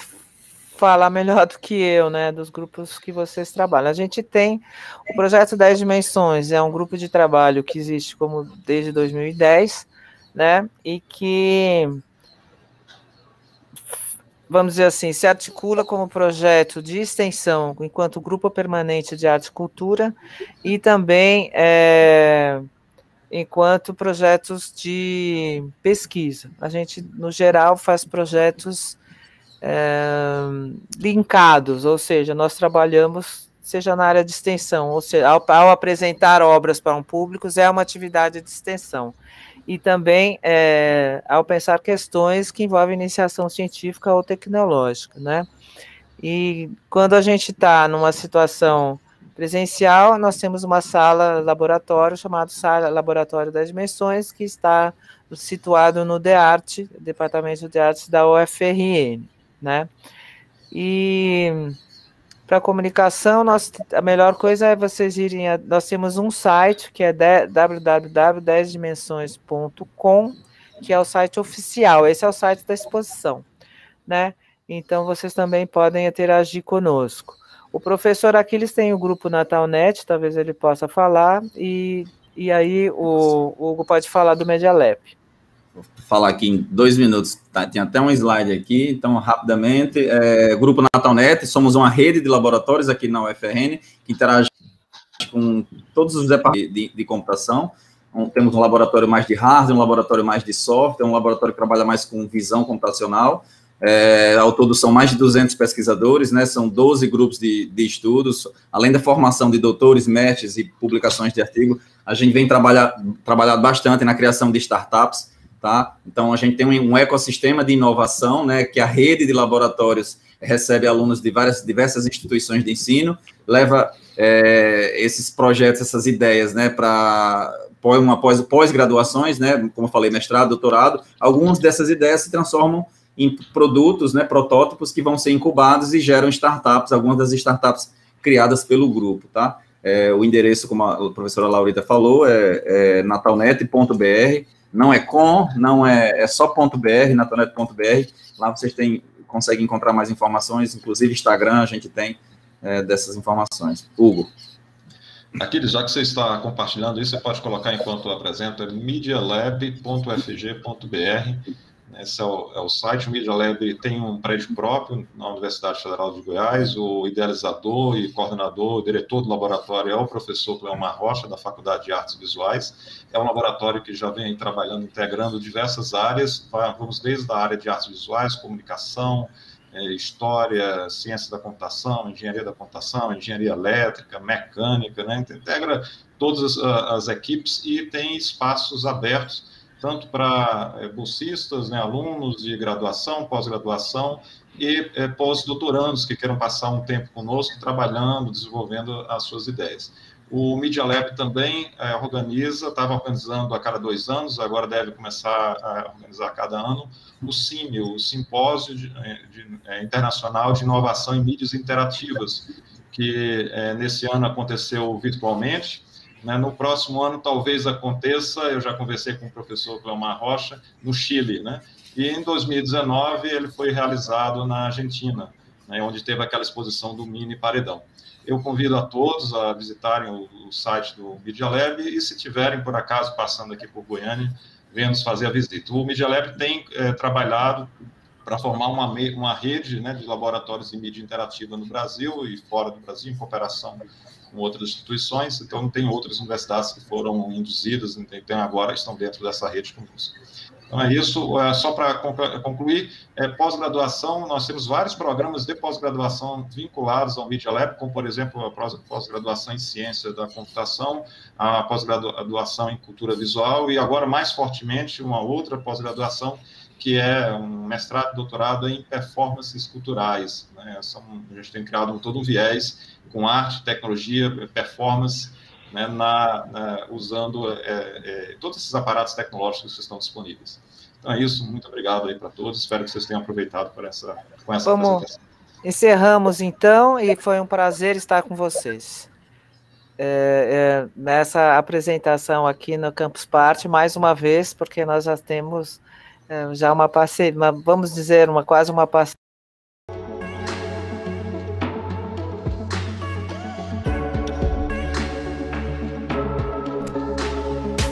falar melhor do que eu, né, dos grupos que vocês trabalham. A gente tem o projeto 10 Dimensões, é um grupo de trabalho que existe desde 2010, né, e que, vamos dizer assim, se articula como projeto de extensão enquanto grupo permanente de arte e cultura e também enquanto projetos de pesquisa. A gente, no geral, faz projetos linkados, ou seja, nós trabalhamos, seja na área de extensão, ou seja, ao apresentar obras para um público, é uma atividade de extensão. E também ao pensar questões que envolvem iniciação científica ou tecnológica, né? E quando a gente está numa situação presencial, nós temos uma sala laboratório chamada Sala Laboratório das Dimensões, que está situado no DEARTE, Departamento de Artes da UFRN, né? E para comunicação, a melhor coisa é vocês irem, nós temos um site que é www.10dimensões.com, que é o site oficial, esse é o site da exposição, né? Então, vocês também podem interagir conosco. O professor Aquiles tem o grupo Natalnet, talvez ele possa falar, e aí o Hugo pode falar do Media Lab. Vou falar aqui em 2 minutos, tá? Tem até um slide aqui, então, rapidamente, Grupo Natalnet, somos uma rede de laboratórios aqui na UFRN, que interage com todos os departamentos de computação. Temos um laboratório mais de hardware, um laboratório mais de software, um laboratório que trabalha mais com visão computacional. Ao todo são mais de 200 pesquisadores, né, são 12 grupos de estudos, além da formação de doutores, mestres e publicações de artigo, a gente vem trabalhado bastante na criação de startups, tá? Então, a gente tem um ecossistema de inovação, né, que a rede de laboratórios recebe alunos de diversas instituições de ensino, leva esses projetos, essas ideias, né, para pós-graduações, né, como eu falei, mestrado, doutorado. Algumas dessas ideias se transformam em produtos, né, protótipos que vão ser incubados e geram startups, algumas das startups criadas pelo grupo, tá? O endereço, como a professora Laurita falou, é natalnet.br, não é é só .br, natalnet.br, lá vocês conseguem encontrar mais informações, inclusive Instagram, a gente tem dessas informações. Hugo. Aquiles, já que você está compartilhando isso, você pode colocar enquanto eu apresento, é medialab.fg.br. Esse é o site. O Media Lab tem um prédio próprio na Universidade Federal de Goiás. O idealizador e coordenador, diretor do laboratório é o professor Cleomar Rocha, da Faculdade de Artes Visuais. É um laboratório que já vem trabalhando, integrando diversas áreas. Vamos desde a área de artes visuais, comunicação, história, ciência da computação, engenharia da computação, engenharia elétrica, mecânica, né? Integra todas as equipes e tem espaços abertos tanto para bolsistas, né, alunos de graduação, pós-graduação e pós-doutorandos que queiram passar um tempo conosco, trabalhando, desenvolvendo as suas ideias. O Media Lab também estava organizando a cada 2 anos, agora deve começar a organizar a cada ano, o CIMI, o Simpósio Internacional de Inovação em Mídias Interativas, que nesse ano aconteceu virtualmente. No próximo ano, talvez aconteça, eu já conversei com o professor Cleomar Rocha, no Chile, né? E em 2019 ele foi realizado na Argentina, né, onde teve aquela exposição do Mini Paredão. Eu convido a todos a visitarem o site do Media Lab e, se tiverem, por acaso, passando aqui por Goiânia, venham nos fazer a visita. O Media Lab tem trabalhado para formar uma rede, né, de laboratórios de mídia interativa no Brasil e fora do Brasil, em cooperação com outras instituições. Então, tem outras universidades que foram induzidas, então agora estão dentro dessa rede conosco. Então, é isso. Só para concluir, pós-graduação, nós temos vários programas de pós-graduação vinculados ao Media Lab, como, por exemplo, a pós-graduação em Ciência da Computação, a pós-graduação em Cultura Visual e, agora, mais fortemente, uma outra pós-graduação que é um mestrado e doutorado em performances culturais, né? A gente tem criado todo um viés com arte, tecnologia, performance, né, usando todos esses aparatos tecnológicos que estão disponíveis. Então é isso, muito obrigado aí para todos, espero que vocês tenham aproveitado com essa apresentação. Encerramos então, e foi um prazer estar com vocês. Nessa apresentação aqui no Campus Party, mais uma vez, porque nós já temos já uma parceria, vamos dizer, quase uma parceria